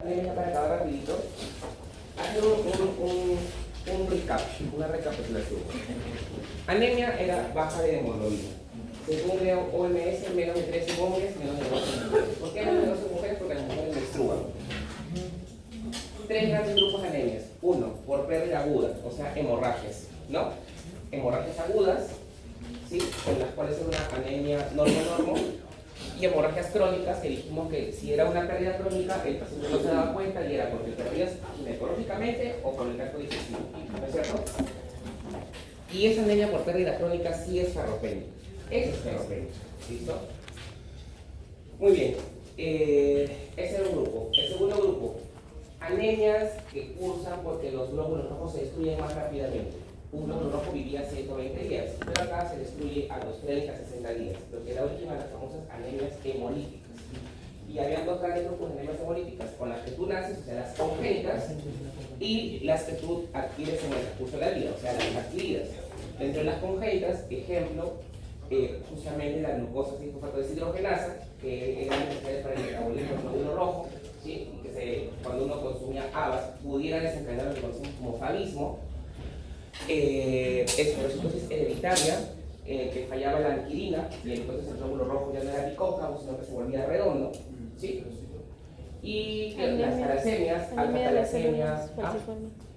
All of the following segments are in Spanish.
anemia, para acabar rapidito, hacer un recap, una recapitulación. Anemia era baja de hemoglobina. Según la OMS, menos de 3 en hombres, menos de 2 en mujeres. ¿Por qué menos de 2 en mujeres? Porque las mujeres menstruan. Tres grandes grupos de anemias. Uno, por pérdida aguda, o sea, hemorragias, ¿no? Hemorragias agudas, ¿sí? En las cuales es una anemia normo-normo. Y hemorragias crónicas, que dijimos que si era una pérdida crónica, el paciente no se daba cuenta y era porque perdías ginecológicamente o por el tracto digestivo, ¿no es cierto? Y esa anemia por pérdida crónica sí es ferropénica. Eso es ferropénica, ¿listo? Muy bien, ese era un grupo. El segundo grupo, anemias que cursan porque los glóbulos rojos se destruyen más rápidamente. Un glóbulo rojo vivía 120 días, pero acá se destruye a los 30, 60 días, lo que da origen a las famosas anemias hemolíticas. Y había dos grandes grupos de anemias hemolíticas, con las que tú naces, o sea, las congénitas, y las que tú adquieres en el transcurso de la vida, o sea, las adquiridas. Dentro de las congénitas, ejemplo, justamente la glucosa 5-fosfato deshidrogenasa, que era necesaria para el metabolismo del glóbulo rojo, ¿sí? Y que cuando uno consumía habas pudiera desencadenar lo que conocemos como favismo. Es por entonces hereditaria, que fallaba la anquilina y entonces el glóbulo rojo ya no era bicóncavo, sino que se volvía redondo, ¿sí? Y las talasemias, alfa-talasemias,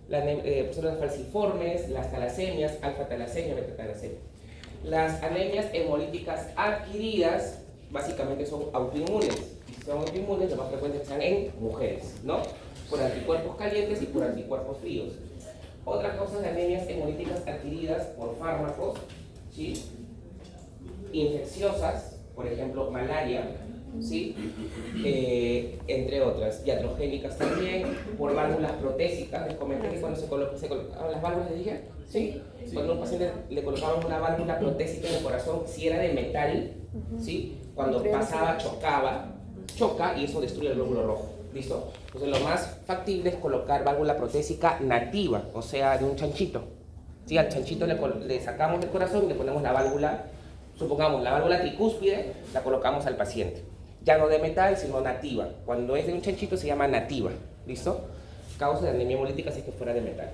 las falciformes, las talasemias, alfa-talasemia, beta-talasemia. Las anemias hemolíticas adquiridas básicamente son autoinmunes. Y si son autoinmunes, lo más frecuente es que sean en mujeres, ¿no? Por anticuerpos calientes y por anticuerpos fríos. Otra causa de anemias hemolíticas adquiridas por fármacos, ¿sí? Infecciosas, por ejemplo, malaria, ¿sí? Entre otras, iatrogénicas también, por válvulas protésicas. Les comenté que cuando se colocaban las válvulas, ¿les dije? ¿Sí? Cuando a un paciente le colocaban una válvula protésica en el corazón, si era de metal, ¿sí? Cuando pasaba, choca y eso destruye el glóbulo rojo. ¿Listo? Entonces lo más factible es colocar válvula protésica nativa, o sea, de un chanchito. ¿Sí? Al chanchito le sacamos del corazón y le ponemos la válvula, supongamos la válvula tricúspide, la colocamos al paciente. Ya no de metal, sino nativa. Cuando es de un chanchito se llama nativa. ¿Listo? Causa de anemia hemolítica si es que fuera de metal.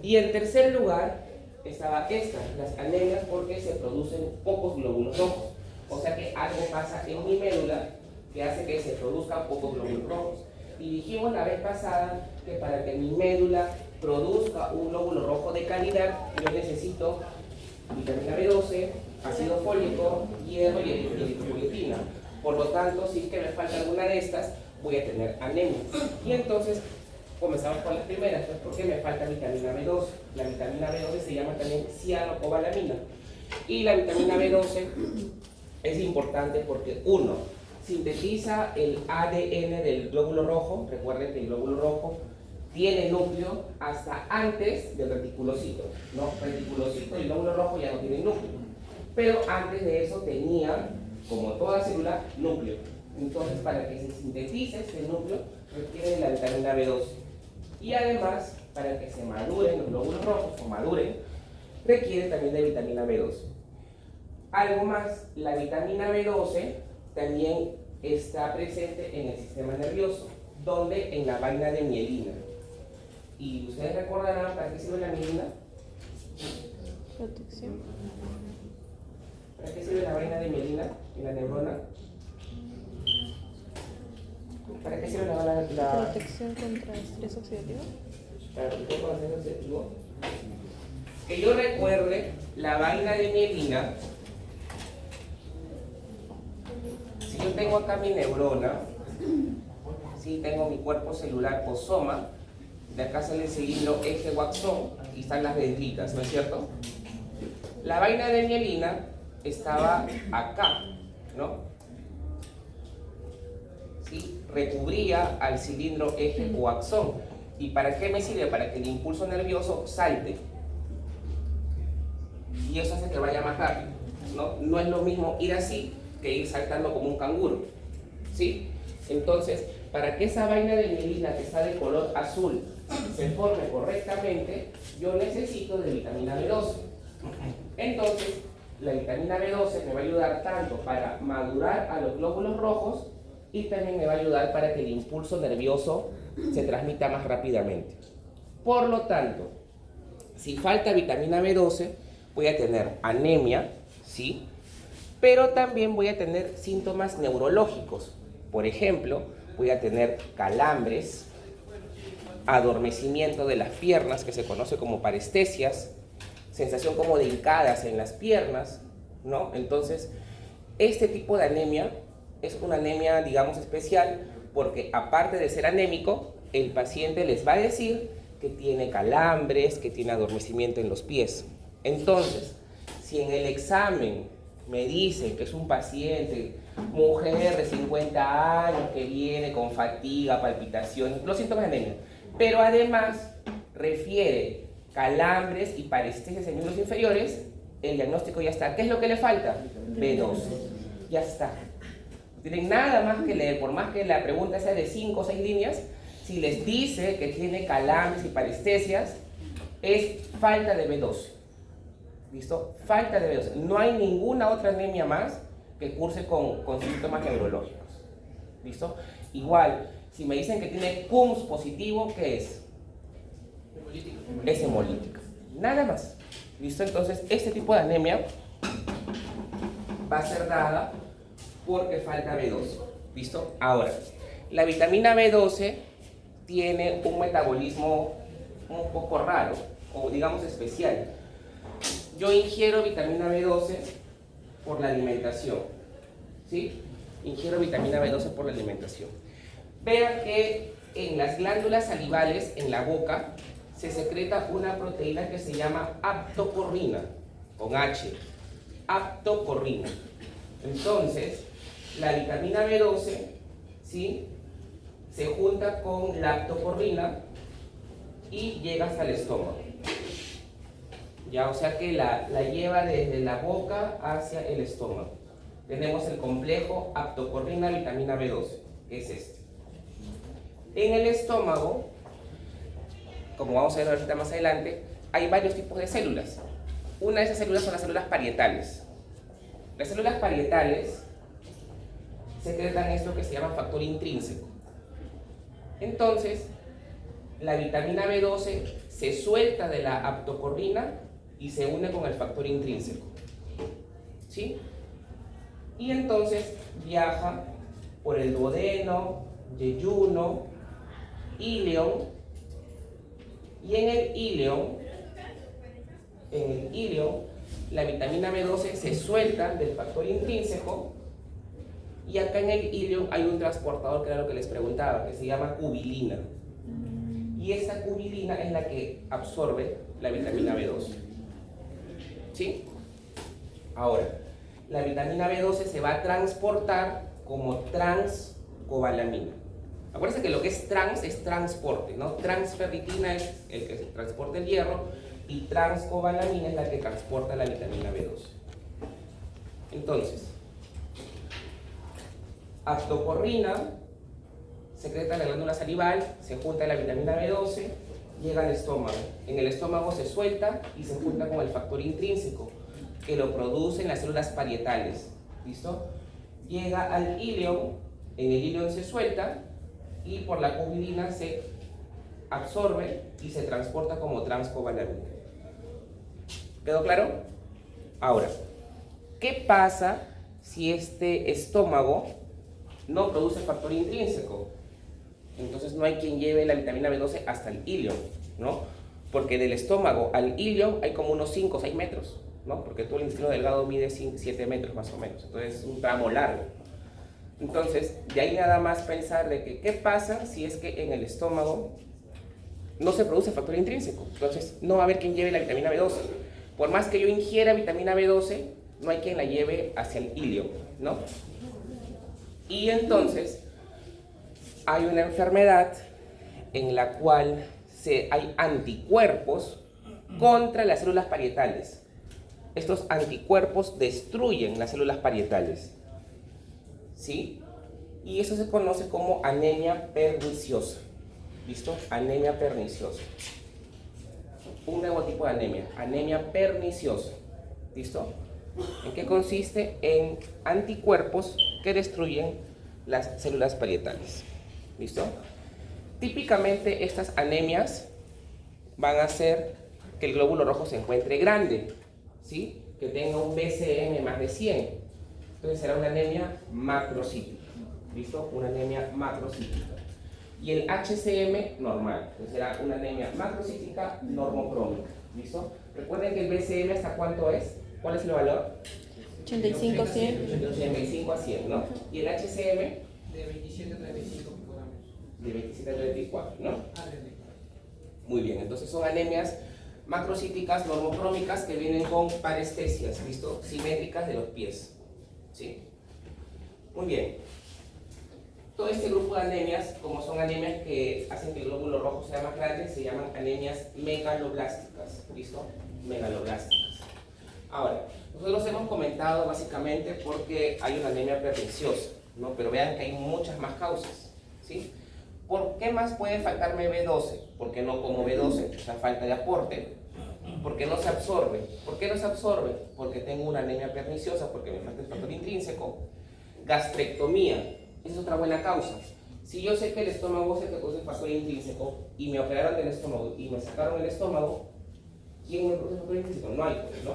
Y en tercer lugar estaba esta, las anemias porque se producen pocos glóbulos rojos. O sea que algo pasa en mi médula que hace que se produzcan pocos glóbulos rojos. Y dijimos la vez pasada que para que mi médula produzca un glóbulo rojo de calidad, yo necesito vitamina B12, ácido fólico, hierro y eritropoyetina. Por lo tanto, si es que me falta alguna de estas, voy a tener anemia. Y entonces, comenzamos con las primeras. Entonces, ¿por qué me falta vitamina B12? La vitamina B12 se llama también cianocobalamina. Y la vitamina B12 es importante porque, uno, sintetiza el ADN del glóbulo rojo. Recuerden que el glóbulo rojo tiene núcleo hasta antes del reticulocito, ¿no? Reticulocito y glóbulo rojo ya no tienen núcleo, pero antes de eso tenía, como toda célula, núcleo. Entonces, para que se sintetice este núcleo, requiere de la vitamina B12. Y además, para que se maduren los glóbulos rojos, o maduren, requiere también de vitamina B12. Algo más, la vitamina B12 también está presente en el sistema nervioso, donde en la vaina de mielina. ¿Y ustedes recordarán para qué sirve la mielina? Protección. ¿Para qué sirve la vaina de mielina en la neurona? ¿Para qué sirve la Protección contra estrés oxidativo? Para protección contra estrés oxidativo. Que yo recuerde, la vaina de mielina, si yo tengo acá mi neurona, si tengo mi cuerpo celular o soma, de acá sale el cilindro eje o axón y están las dendritas, ¿no es cierto? La vaina de mielina estaba acá, ¿no? ¿Sí? Recubría al cilindro eje o axón. ¿Y para qué me sirve? Para que el impulso nervioso salte. Y eso hace que vaya más rápido, ¿no? No es lo mismo ir así que ir saltando como un canguro, ¿sí? Entonces, para que esa vaina de mielina que está de color azul se forme correctamente, yo necesito de vitamina B12. Entonces, la vitamina B12 me va a ayudar tanto para madurar a los glóbulos rojos y también me va a ayudar para que el impulso nervioso se transmita más rápidamente. Por lo tanto, si falta vitamina B12, voy a tener anemia, ¿sí? Pero también voy a tener síntomas neurológicos. Por ejemplo, voy a tener calambres, adormecimiento de las piernas, que se conoce como parestesias, sensación como de hincadas en las piernas, ¿no? Entonces, este tipo de anemia es una anemia, digamos, especial, porque aparte de ser anémico, el paciente les va a decir que tiene calambres, que tiene adormecimiento en los pies. Entonces, si en el examen me dicen que es un paciente, mujer de 50 años, que viene con fatiga, palpitaciones, los síntomas de anemia, pero además refiere calambres y parestesias en miembros inferiores, el diagnóstico ya está. ¿Qué es lo que le falta? B12. Ya está. No tienen nada más que leer, por más que la pregunta sea de 5 o 6 líneas, si les dice que tiene calambres y parestesias, es falta de B12. ¿Listo? Falta de B12. No hay ninguna otra anemia más que curse con síntomas neurológicos. ¿Listo? Igual, si me dicen que tiene CUMS positivo, ¿qué es? Es hemolítica. Nada más. ¿Listo? Entonces, este tipo de anemia va a ser dada porque falta B12. ¿Listo? Ahora, la vitamina B12 tiene un metabolismo un poco raro, o digamos especial. Yo ingiero vitamina B12 por la alimentación, ¿sí? Ingiero vitamina B12 por la alimentación. Vean que en las glándulas salivales, en la boca, se secreta una proteína que se llama aptocorrina, con H, aptocorrina. Entonces, la vitamina B12, ¿sí?, se junta con la aptocorrina y llega hasta el estómago. Ya, o sea que la lleva desde la boca hacia el estómago. Tenemos el complejo aptocorrina-vitamina B12, que es este. En el estómago, como vamos a ver ahorita más adelante, hay varios tipos de células. Una de esas células son las células parietales. Las células parietales secretan esto que se llama factor intrínseco. Entonces, la vitamina B12 se suelta de la aptocorrina y se une con el factor intrínseco, ¿sí? Y entonces viaja por el duodeno, yeyuno, íleon, y en el íleon, la vitamina B12 se suelta del factor intrínseco, y acá en el íleon hay un transportador, que era lo que les preguntaba, que se llama cubilina. Y esa cubilina es la que absorbe la vitamina B12. ¿Sí? Ahora, la vitamina B12 se va a transportar como transcobalamina. Acuérdense que lo que es trans es transporte, ¿no? Transferritina es el que transporta el hierro y transcobalamina es la que transporta la vitamina B12. Entonces, aptocorrina secreta la glándula salival, se junta la vitamina B12, llega al estómago. En el estómago se suelta y se junta con el factor intrínseco, que lo producen las células parietales. ¿Listo? Llega al íleon, en el íleon se suelta y por la cubilina se absorbe y se transporta como transcobalamina. ¿Quedó claro? Ahora, ¿qué pasa si este estómago no produce factor intrínseco? Entonces no hay quien lleve la vitamina B12 hasta el íleon, ¿no? Porque del estómago al íleon hay como unos 5 o 6 metros, ¿no? Porque todo el intestino delgado mide 7 metros más o menos, entonces es un tramo largo. Entonces, de ahí nada más pensar de que, ¿qué pasa si es que en el estómago no se produce factor intrínseco? Entonces, no va a haber quien lleve la vitamina B12. Por más que yo ingiera vitamina B12, no hay quien la lleve hacia el íleon, ¿no? Y entonces, hay una enfermedad en la cual hay anticuerpos contra las células parietales. Estos anticuerpos destruyen las células parietales, ¿sí? Y eso se conoce como anemia perniciosa. ¿Listo? Anemia perniciosa. Un nuevo tipo de anemia perniciosa. ¿Listo? ¿En qué consiste? En anticuerpos que destruyen las células parietales. ¿Listo? Típicamente estas anemias van a hacer que el glóbulo rojo se encuentre grande, ¿sí? Que tenga un BCM más de 100. Entonces será una anemia macrocítica. ¿Listo? Una anemia macrocítica. Y el HCM normal. Entonces será una anemia macrocítica normocrómica. ¿Listo? Recuerden que el BCM ¿hasta cuánto es? ¿Cuál es el valor? 85, 100. 85 a 100, ¿no? Y el HCM De 27 a 35 picogramos. de 27 a 34, ¿no? Ah, 34. Muy bien, entonces son anemias macrocíticas normocrómicas que vienen con parestesias, ¿listo? Simétricas de los pies, ¿sí? Muy bien. Todo este grupo de anemias, como son anemias que hacen que el glóbulo rojo sea más grande, se llaman anemias megaloblásticas, ¿listo? Megaloblásticas. Ahora, nosotros hemos comentado básicamente porque hay una anemia perniciosa, ¿no? Pero vean que hay muchas más causas, ¿sí? ¿Por qué más puede faltarme B12? Porque no como B12, o sea, falta de aporte. Porque no se absorbe. ¿Por qué no se absorbe? Porque tengo una anemia perniciosa, porque me falta el factor intrínseco. Gastrectomía, esa es otra buena causa. Si yo sé que el estómago es el que produce el factor intrínseco y me operaron del estómago y me sacaron el estómago, ¿quién me produce el factor intrínseco? No hay, pues, ¿no?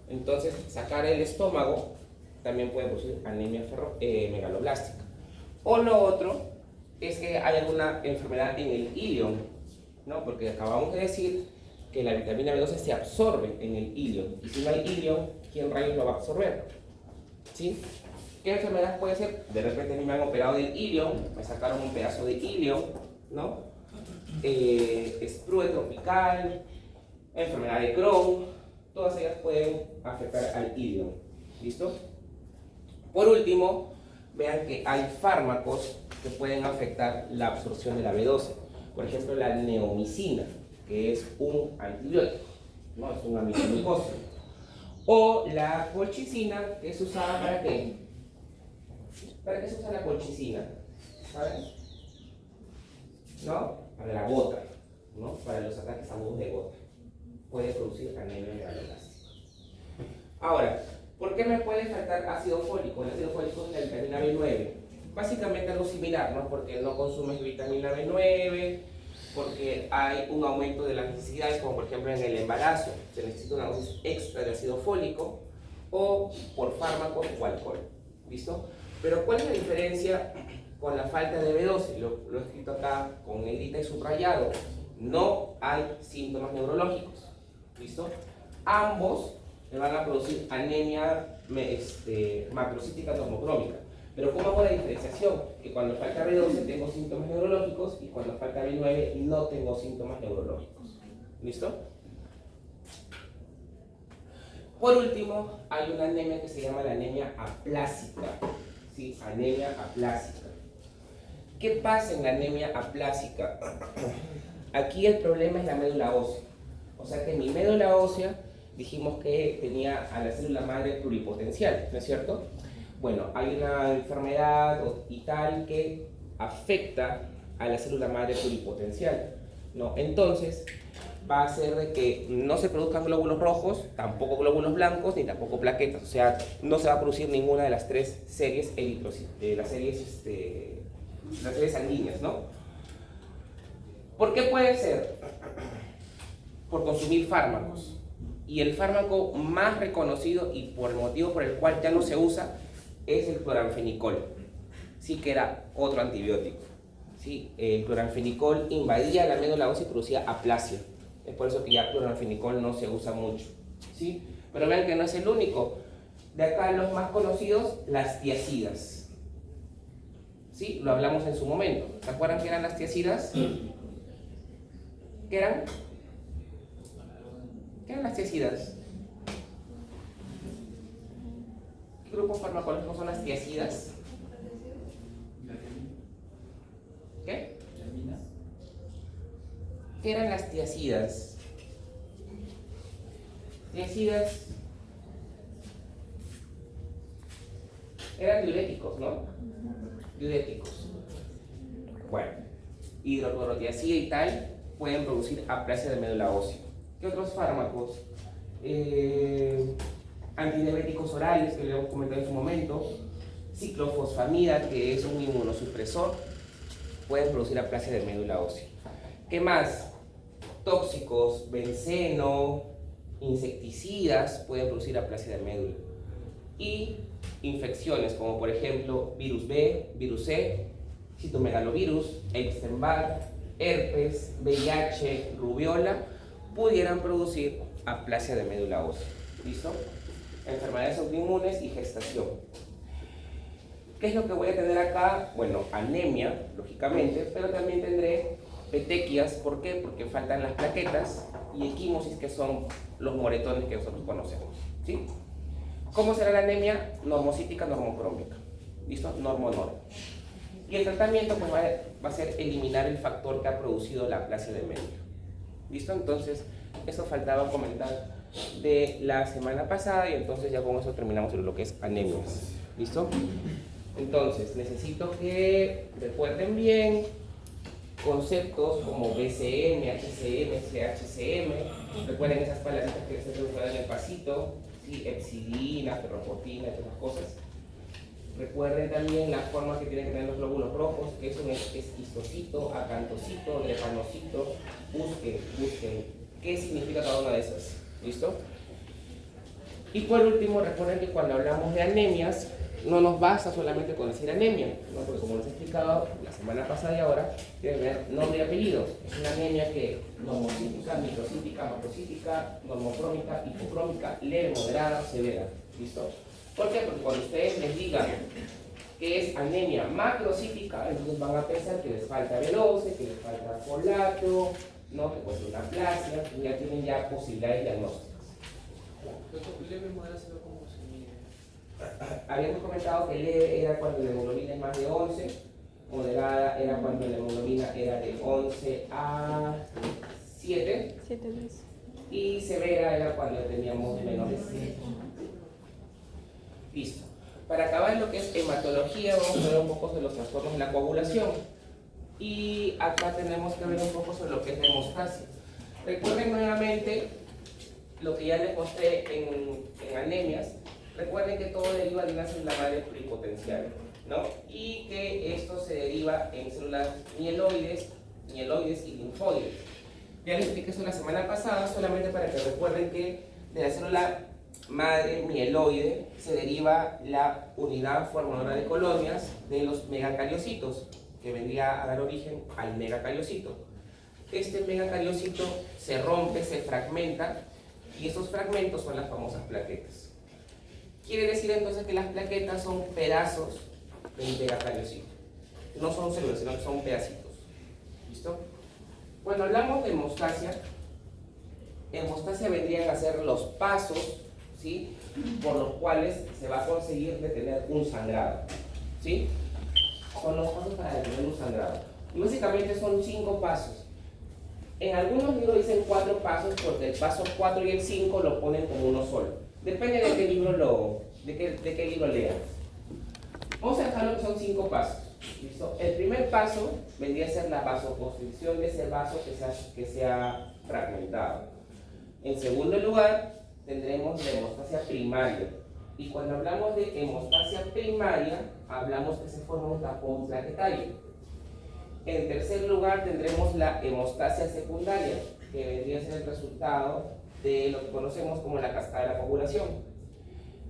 Entonces, sacar el estómago también puede producir anemia megaloblástica. O lo otro es que hay alguna enfermedad en el ilion, ¿no? Porque acabamos de decir que la vitamina B12 se absorbe en el ilion. Y si no hay ilion, ¿quién rayos lo va a absorber? ¿Sí? ¿Qué enfermedad puede ser? De repente a mí me han operado del ilion, me sacaron un pedazo de ilion, ¿no? Sprue tropical, enfermedad de Crohn, todas ellas pueden afectar al ilion. ¿Listo? Por último, vean que hay fármacos que pueden afectar la absorción de la B12. Por ejemplo, la neomicina, que es un antibiótico, ¿no? Es un aminoglucósido. O la colchicina, que es usada ¿para qué? ¿Para qué se usa la colchicina? ¿Saben? ¿No? Para la gota, ¿no? Para los ataques agudos de gota. Puede producir anemia megaloblástica. Ahora, ¿por qué me puede faltar ácido fólico? El ácido fólico es la vitamina B9. Básicamente algo similar, ¿no? Porque no consumes vitamina B9, porque hay un aumento de las necesidades, como por ejemplo en el embarazo, se necesita una dosis extra de ácido fólico, o por fármacos o alcohol. ¿Listo? Pero ¿cuál es la diferencia con la falta de B12? Lo he escrito acá con negrita y subrayado. No hay síntomas neurológicos. ¿Listo? Ambos me van a producir anemia macrocítica normocrómica. Pero ¿cómo hago la diferenciación? Que cuando falta B12 tengo síntomas neurológicos y cuando falta B9 no tengo síntomas neurológicos. ¿Listo? Por último, hay una anemia que se llama la anemia aplásica. ¿Sí? Anemia aplásica. ¿Qué pasa en la anemia aplásica? Aquí el problema es la médula ósea. O sea que mi médula ósea dijimos que tenía a la célula madre pluripotencial, ¿no es cierto? Bueno, hay una enfermedad y tal que afecta a la célula madre pluripotencial, ¿no? Entonces, va a hacer de que no se produzcan glóbulos rojos, tampoco glóbulos blancos, ni tampoco plaquetas. O sea, no se va a producir ninguna de las tres series las series sanguíneas, ¿no? ¿Por qué puede ser? Por consumir fármacos. Y el fármaco más reconocido y por el motivo por el cual ya no se usa es el cloranfenicol. Sí, que era otro antibiótico. ¿Sí? El cloranfenicol invadía la médula ósea y producía aplasia. Es por eso que ya el cloranfenicol no se usa mucho. ¿Sí? Pero vean que no es el único. De acá los más conocidos, las tiacidas. ¿Sí? Lo hablamos en su momento. ¿Se acuerdan qué eran las tiacidas? ¿Qué eran? ¿Qué eran las tiacidas? ¿Qué grupos farmacológicos son las tiacidas? ¿Qué? ¿Qué eran las tiacidas? Tiacidas eran diuréticos, ¿no? Diuréticos. Bueno, hidroclorotiazida y tal pueden producir aplasia de médula ósea. ¿Qué otros fármacos? Antidiabéticos orales, que le hemos comentado en su momento. ciclofosfamida, que es un inmunosupresor, pueden producir aplasia de médula ósea. ¿Qué más? Tóxicos, benceno, insecticidas pueden producir aplasia de médula. Y infecciones como por ejemplo virus B, virus C, citomegalovirus, Epstein-Barr, herpes, VIH, rubiola, pudieran producir aplasia de médula ósea. ¿Listo? Enfermedades autoinmunes y gestación. ¿Qué es lo que voy a tener acá? Bueno, anemia, lógicamente, pero también tendré petequias. ¿Por qué? Porque faltan las plaquetas, y equimosis, que son los moretones que nosotros conocemos. ¿Sí? ¿Cómo será la anemia? Normocítica, normocrómica. ¿Listo? Normo-normo. Y el tratamiento pues, va a ser eliminar el factor que ha producido la aplasia de médula. ¿Listo? Entonces, eso faltaba comentar de la semana pasada, y entonces ya con eso terminamos en lo que es anemias. ¿Listo? Entonces, necesito que recuerden bien conceptos como BCM, HCM, CHCM. Recuerden esas palabritas que se usan en el pasito, ¿sí? Epsidina, ferroportina, todas esas cosas. Recuerden también la forma que tienen que tener los glóbulos rojos, que es un esquistocito, acantocito, drepanocito. Busquen qué significa cada una de esas. ¿Listo? Y por último, recuerden que cuando hablamos de anemias, no nos basta solamente con decir anemia, ¿no? Porque como les he explicado la semana pasada y ahora, tiene que ver nombre y apellido. Es una anemia que normocítica, microcítica, macrocítica, normocrómica, hipocrómica, leve, moderada, severa. ¿Listo? ¿Por qué? Porque cuando ustedes les digan que es anemia macrocítica, entonces van a pensar que les falta B12, que les falta folato, ¿no? Que puede ser una aplasia, y ya tienen ya posibilidades diagnósticas. Leve, moderada, se ve como se mide. Habíamos comentado que leve era cuando la hemoglobina es más de 11, moderada era cuando la hemoglobina era de 11 a 7, 7 meses. y severa era cuando teníamos menos de 7. Listo. Para acabar lo que es hematología, vamos a ver un poco de los trastornos de la coagulación. Y acá tenemos que ver un poco sobre lo que es la hemostasia. Recuerden nuevamente lo que ya les mostré en anemias. Recuerden que todo deriva de una célula madre pluripotencial, ¿no? Y que esto se deriva en células mieloides y linfoides. Ya les expliqué eso la semana pasada, solamente para que recuerden que de la célula madre mieloide se deriva la unidad formadora de colonias de los megacariocitos, que vendría a dar origen al megacariocito. Este megacariocito se rompe, se fragmenta, y esos fragmentos son las famosas plaquetas. Quiere decir entonces que las plaquetas son pedazos del megacariocito. No son células, sino que son pedacitos. ¿Listo? Cuando hablamos de hemostasia vendrían a ser los pasos, ¿sí?, por los cuales se va a conseguir detener un sangrado. ¿Sí? Son los pasos para detener un sangrado. Y básicamente son 5 pasos. En algunos libros dicen 4 pasos porque el paso 4 y el 5 lo ponen como uno solo. Depende de qué libro de qué libro lean. Vamos a dejarlo que son 5 pasos. ¿Listo? El primer paso vendría a ser la vasoconstricción de ese vaso que se ha fragmentado. En segundo lugar, tendremos la hemostasia primaria. Y cuando hablamos de hemostasia primaria, hablamos que se forma un tapón plaquetario. En tercer lugar, tendremos la hemostasia secundaria, que vendría a ser el resultado de lo que conocemos como la cascada de la coagulación.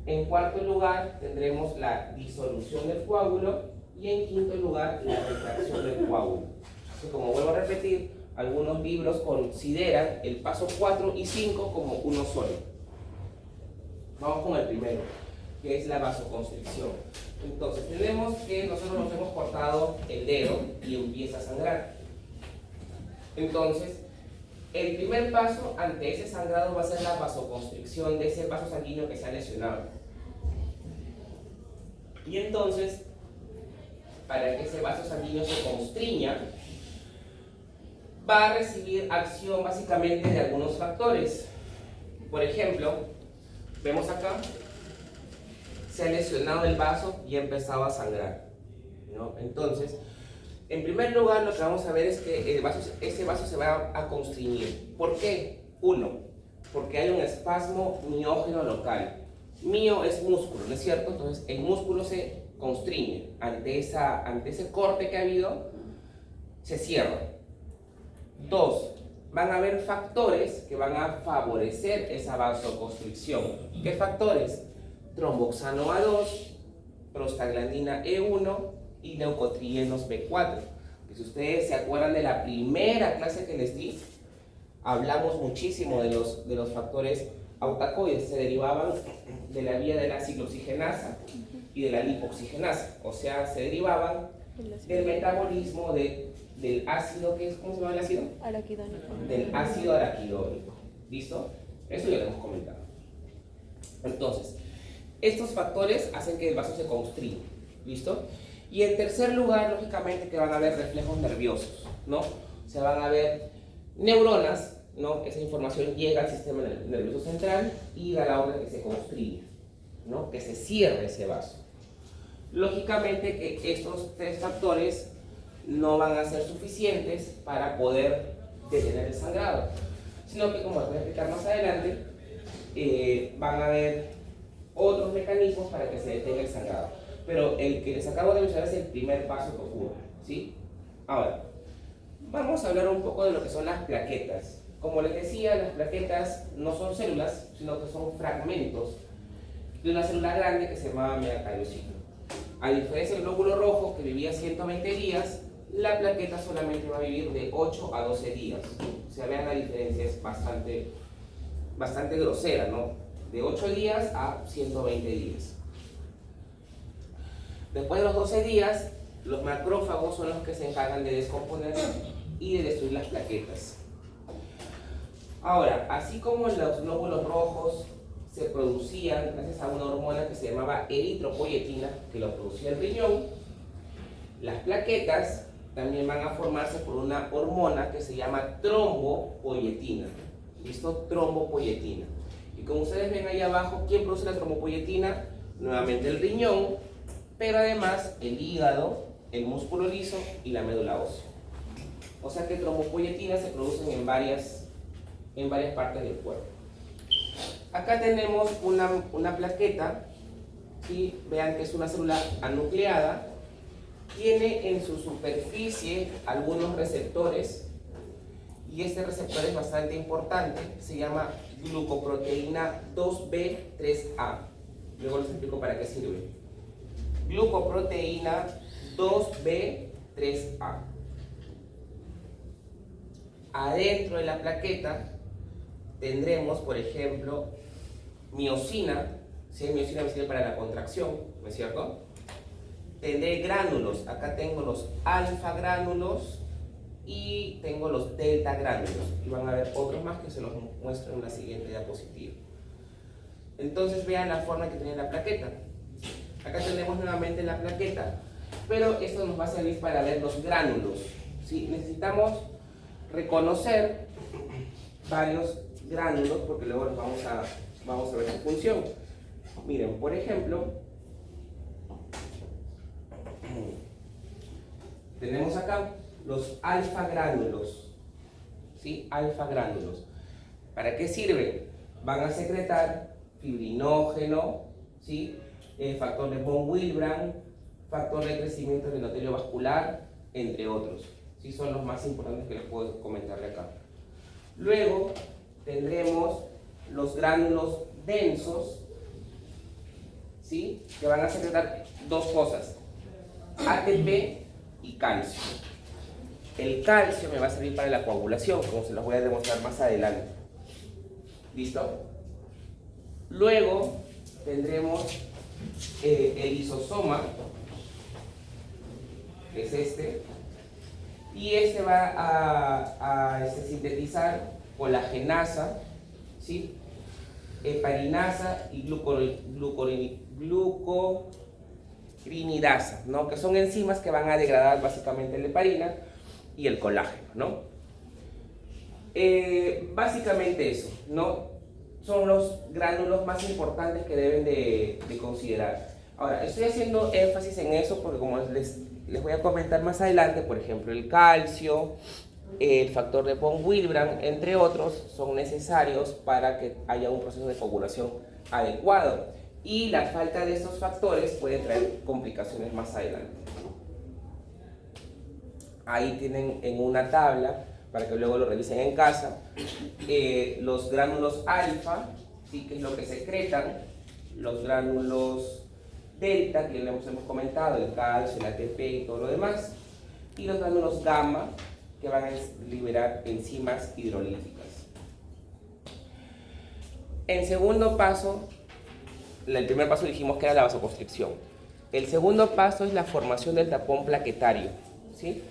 En cuarto lugar, tendremos la disolución del coágulo, y en quinto lugar, la retracción del coágulo. Entonces, como vuelvo a repetir, algunos libros consideran el paso 4 y 5 como uno solo. Vamos con el primero, que es la vasoconstricción. Entonces, tenemos que nosotros nos hemos cortado el dedo y empieza a sangrar. Entonces, el primer paso ante ese sangrado va a ser la vasoconstricción de ese vaso sanguíneo que se ha lesionado. Y entonces, para que ese vaso sanguíneo se constriña, va a recibir acción básicamente de algunos factores. Por ejemplo, vemos acá, se ha lesionado el vaso y ha empezado a sangrar, ¿no? Entonces, en primer lugar, lo que vamos a ver es que ese vaso se va a constriñir. ¿Por qué? 1, porque hay un espasmo miógeno local. Mio es músculo, ¿no es cierto? Entonces, el músculo se constriñe. Ante ese corte que ha habido, se cierra. 2. Van a haber factores que van a favorecer esa vasoconstricción. ¿Qué factores? Tromboxano A2, prostaglandina E1 y leucotrienos B4. Que si ustedes se acuerdan de la primera clase que les di, hablamos muchísimo de los factores autacoides, se derivaban de la vía de la ciclooxigenasa y de la lipoxigenasa, o sea, se derivaban del metabolismo del ácido, ¿cómo se llama el ácido? Araquidónico. Del ácido araquidónico. ¿Listo? Eso ya lo hemos comentado. Entonces, estos factores hacen que el vaso se constriña. ¿Listo? Y en tercer lugar, lógicamente, que van a haber reflejos nerviosos, ¿no? Se van a ver neuronas, ¿no? Esa información llega al sistema nervioso central y da la orden que se constriña, ¿no? Que se cierre ese vaso. Lógicamente que estos tres factores no van a ser suficientes para poder detener el sangrado, sino que, como les voy a explicar más adelante, van a haber otros mecanismos para que se detenga el sangrado. Pero el que les acabo de mencionar es el primer paso que ocurre, ¿sí? Ahora, vamos a hablar un poco de lo que son las plaquetas. Como les decía, las plaquetas no son células, sino que son fragmentos de una célula grande que se llamaba megacariocito. A diferencia del glóbulo rojo, que vivía 120 días, la plaqueta solamente va a vivir de 8 a 12 días. O sea, vean la diferencia, es bastante grosera, ¿no? De 8 días a 120 días. Después de los 12 días, los macrófagos son los que se encargan de descomponer y de destruir las plaquetas. Ahora, así como los glóbulos rojos se producían gracias a una hormona que se llamaba eritropoyetina, que lo producía el riñón, las plaquetas también van a formarse por una hormona que se llama trombopoyetina. ¿Listo? Trombopoyetina. Y como ustedes ven ahí abajo, ¿quién produce la trombopoyetina? Nuevamente el riñón, pero además el hígado, el músculo liso y la médula ósea. O sea que trombopoyetina se producen en varias partes del cuerpo. Acá tenemos una plaqueta, y vean que es una célula anucleada, tiene en su superficie algunos receptores, y este receptor es bastante importante, se llama glucoproteína 2B3A. Luego les explico para qué sirve. Glucoproteína 2B3A. Adentro de la plaqueta tendremos, por ejemplo, miocina. ¿Sí? Miocina me sirve para la contracción, ¿no es cierto? Tendré gránulos. Acá tengo los alfa gránulos y tengo los delta gránulos. Y van a haber otros más que se los muestro en la siguiente diapositiva. Entonces vean la forma que tiene la plaqueta. Acá tenemos nuevamente la plaqueta, pero esto nos va a servir para ver los gránulos. ¿Sí? Necesitamos reconocer varios gránulos porque luego los vamos a ver su función. Miren, por ejemplo, tenemos acá los alfa gránulos. ¿Sí? Alfa gránulos. ¿Para qué sirven? Van a secretar fibrinógeno, ¿sí? Factor de von Willebrand, factor de crecimiento del endotelio vascular, entre otros. ¿Sí? Son los más importantes que les puedo comentar de acá. Luego tendremos los gránulos densos, ¿sí? Que van a secretar dos cosas, ATP y calcio. El calcio me va a servir para la coagulación, como se los voy a demostrar más adelante. ¿Listo? Luego tendremos el lisosoma, que es este, y este va a sintetizar colagenasa, ¿sí? Heparinasa y glucorinidasa, ¿no? Que son enzimas que van a degradar básicamente la heparina y el colágeno, ¿no? Básicamente eso, ¿no? Son los gránulos más importantes que deben de considerar. Ahora, estoy haciendo énfasis en eso porque como les voy a comentar más adelante, por ejemplo, el calcio, el factor de von Willebrand, entre otros, son necesarios para que haya un proceso de coagulación adecuado. Y la falta de estos factores puede traer complicaciones más adelante. Ahí tienen en una tabla, para que luego lo revisen en casa, los gránulos alfa, ¿sí? Que es lo que secretan, los gránulos delta, que les hemos comentado, el calcio, el ATP y todo lo demás, y los gránulos gamma, que van a liberar enzimas hidrolíticas. En segundo paso, el primer paso dijimos que era la vasoconstricción. El segundo paso es la formación del tapón plaquetario, ¿sí?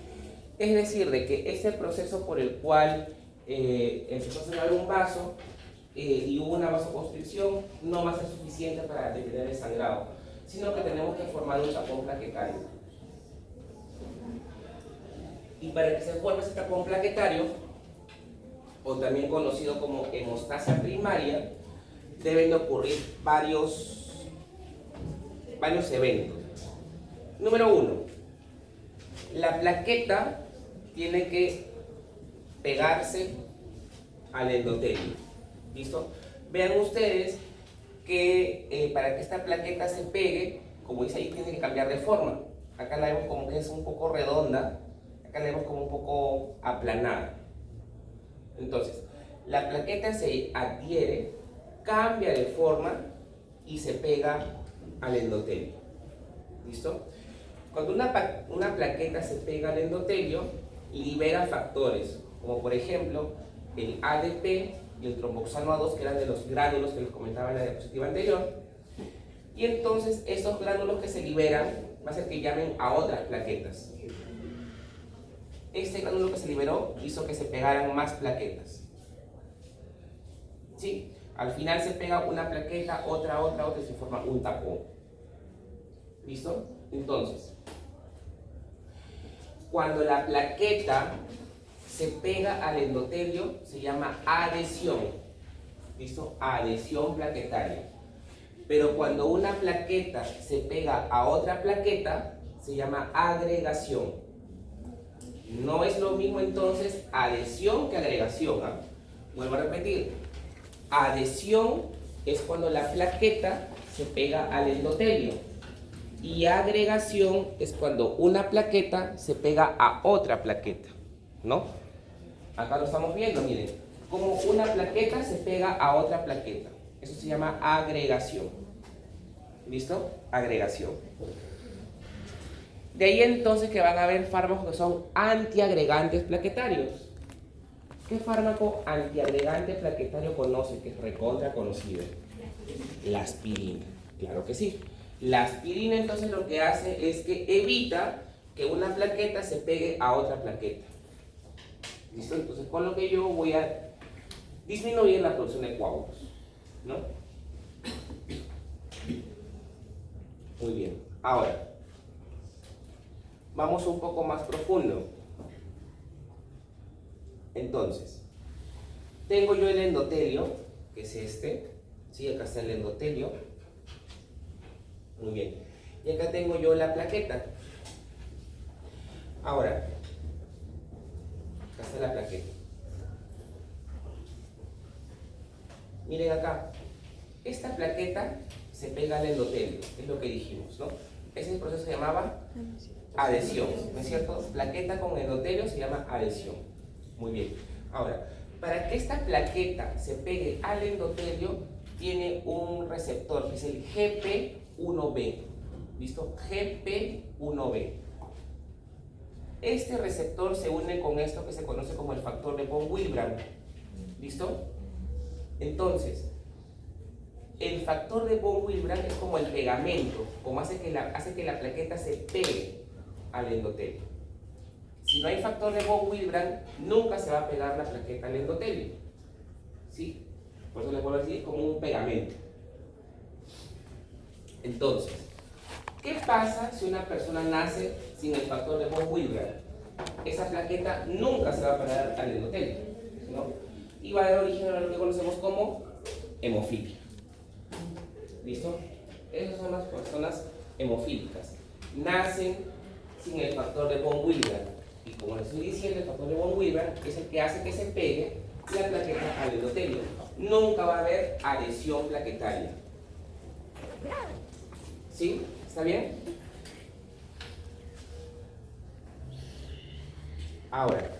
Es decir, de que ese proceso por el cual empezó a cerrar un vaso y hubo una vasoconstricción no va a ser suficiente para detener el sangrado, sino que tenemos que formar un tapón plaquetario. Y para que se forme ese tapón plaquetario, o también conocido como hemostasia primaria, deben de ocurrir varios eventos. Número 1, la plaqueta tiene que pegarse al endotelio. ¿Listo? Vean ustedes que para que esta plaqueta se pegue, como dice ahí, tiene que cambiar de forma. Acá la vemos como que es un poco redonda, acá la vemos como un poco aplanada. Entonces, la plaqueta se adhiere, cambia de forma y se pega al endotelio. ¿Listo? Cuando una plaqueta se pega al endotelio, libera factores, como por ejemplo el ADP y el tromboxano A2, que eran de los gránulos que les comentaba en la diapositiva anterior. Y entonces esos gránulos que se liberan va a hacer que llamen a otras plaquetas. Este gránulo que se liberó hizo que se pegaran más plaquetas. ¿Sí? Al final se pega una plaqueta, otra y se forma un tapón. ¿Listo? Entonces, cuando la plaqueta se pega al endotelio, se llama adhesión. ¿Listo? Adhesión plaquetaria. Pero cuando una plaqueta se pega a otra plaqueta, se llama agregación. No es lo mismo entonces adhesión que agregación, ¿eh? Vuelvo a repetir. Adhesión es cuando la plaqueta se pega al endotelio. Y agregación es cuando una plaqueta se pega a otra plaqueta, ¿no? Acá lo estamos viendo, miren. Como una plaqueta se pega a otra plaqueta. Eso se llama agregación. ¿Listo? Agregación. De ahí entonces que van a haber fármacos que son antiagregantes plaquetarios. ¿Qué fármaco antiagregante plaquetario conoce? Que es recontra conocido. La aspirina. Claro que sí. La aspirina entonces lo que hace es que evita que una plaqueta se pegue a otra plaqueta. ¿Listo? Entonces con lo que yo voy a disminuir la producción de coágulos, ¿no? Muy bien. Ahora, vamos un poco más profundo. Entonces, tengo yo el endotelio, que es este. Sí, acá está el endotelio. Muy bien. Y acá tengo yo la plaqueta. Ahora, acá está la plaqueta. Miren acá. Esta plaqueta se pega al endotelio, es lo que dijimos, ¿no? Ese proceso se llamaba adhesión, ¿no es cierto? Plaqueta con endotelio se llama adhesión. Muy bien. Ahora, para que esta plaqueta se pegue al endotelio, tiene un receptor, que es el GP1B. ¿Listo? GP1B. Este receptor se une con esto que se conoce como el factor de von Willebrand. ¿Listo? Entonces, el factor de von Willebrand es como el pegamento, como hace que la plaqueta se pegue al endotelio. Si no hay factor de von Willebrand, nunca se va a pegar la plaqueta al endotelio. ¿Sí? Por eso les vuelvo a decir, es como un pegamento. Entonces, ¿qué pasa si una persona nace sin el factor de von Willebrand? Esa plaqueta nunca se va a pegar al endotelio, ¿no? Y va a dar origen a lo que conocemos como hemofilia. ¿Listo? Esas son las personas hemofílicas. Nacen sin el factor de von Willebrand. Y como les estoy diciendo, el factor de von Willebrand es el que hace que se pegue la plaqueta al endotelio. Nunca va a haber adhesión plaquetaria. ¿Sí? ¿Está bien? Ahora,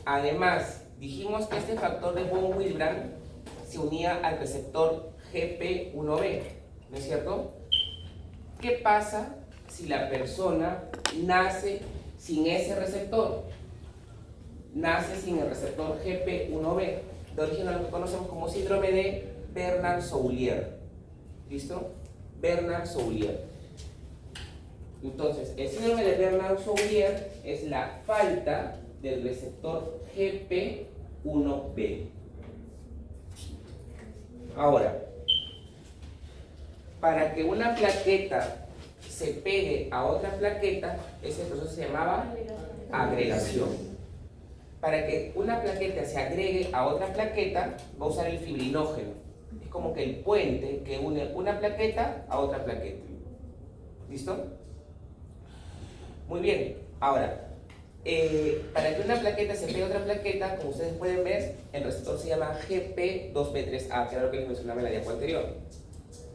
además, dijimos que este factor de von Willebrand se unía al receptor GP1B, ¿no es cierto? ¿Qué pasa si la persona nace sin ese receptor? Nace sin el receptor GP1B, de origen a lo que conocemos como síndrome de Bernard-Soulier. ¿Listo? Bernard-Soulier. Entonces, el síndrome de Bernard-Soulier es la falta del receptor GP1B. Ahora, para que una plaqueta se pegue a otra plaqueta, ese proceso se llamaba agregación. Para que una plaqueta se agregue a otra plaqueta, va a usar el fibrinógeno. Es como que el puente que une una plaqueta a otra plaqueta. ¿Listo? Muy bien. Ahora, para que una plaqueta se pegue a otra plaqueta, como ustedes pueden ver, el receptor se llama GP2B3A, que era lo que les mencionaba en la diapo anterior.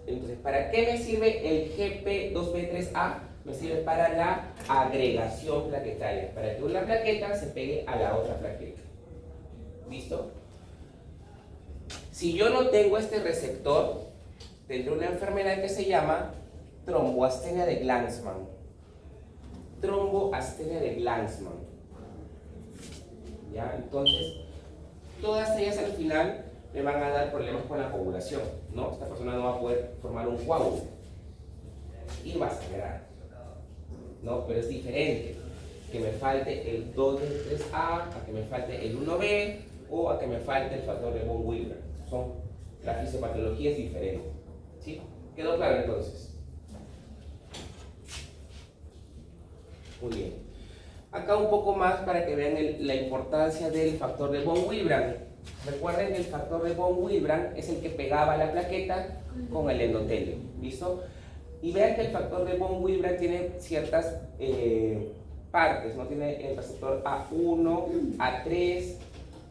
Entonces, ¿para qué me sirve el GP2B3A? Me sirve para la agregación plaquetaria, para que una plaqueta se pegue a la otra plaqueta. ¿Listo? Si yo no tengo este receptor, tendré una enfermedad que se llama tromboastenia de Glanzmann. Tromboastenia de Glanzmann. ¿Ya? Entonces, todas ellas al final me van a dar problemas con la coagulación, ¿no? Esta persona no va a poder formar un coágulo y va a sangrar, ¿no? Pero es diferente que me falte el 2B3A, a que me falte el 1B o a que me falte el factor de von Willebrand. La fisiopatología es diferente, ¿sí? ¿Quedó claro entonces? Muy bien. Acá un poco más para que vean la importancia del factor de von Willebrand. Recuerden que el factor de von Willebrand es el que pegaba la plaqueta con el endotelio, ¿listo? Y vean que el factor de von Willebrand tiene ciertas partes, ¿no? Tiene el receptor A1, A3,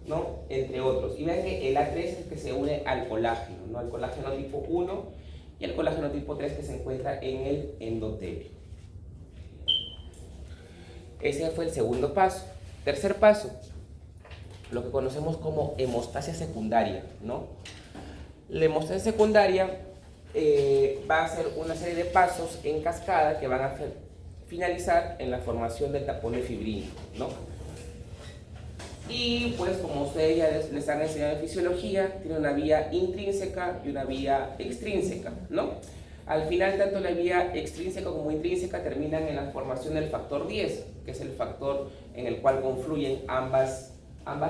¿no? Entre otros. Y vean que el A3 es el que se une al colágeno, ¿no? Al colágeno tipo 1 y al colágeno tipo 3 que se encuentra en el endotelio. Ese fue el segundo paso. Tercer paso, lo que conocemos como hemostasia secundaria, ¿no? La hemostasia secundaria va a ser una serie de pasos en cascada que van a finalizar en la formación del tapón de fibrina, ¿no? Y pues como ustedes ya les han enseñado en fisiología, tiene una vía intrínseca y una vía extrínseca, ¿no? Al final, tanto la vía extrínseca como intrínseca terminan en la formación del factor 10, que es el factor en el cual confluyen ambas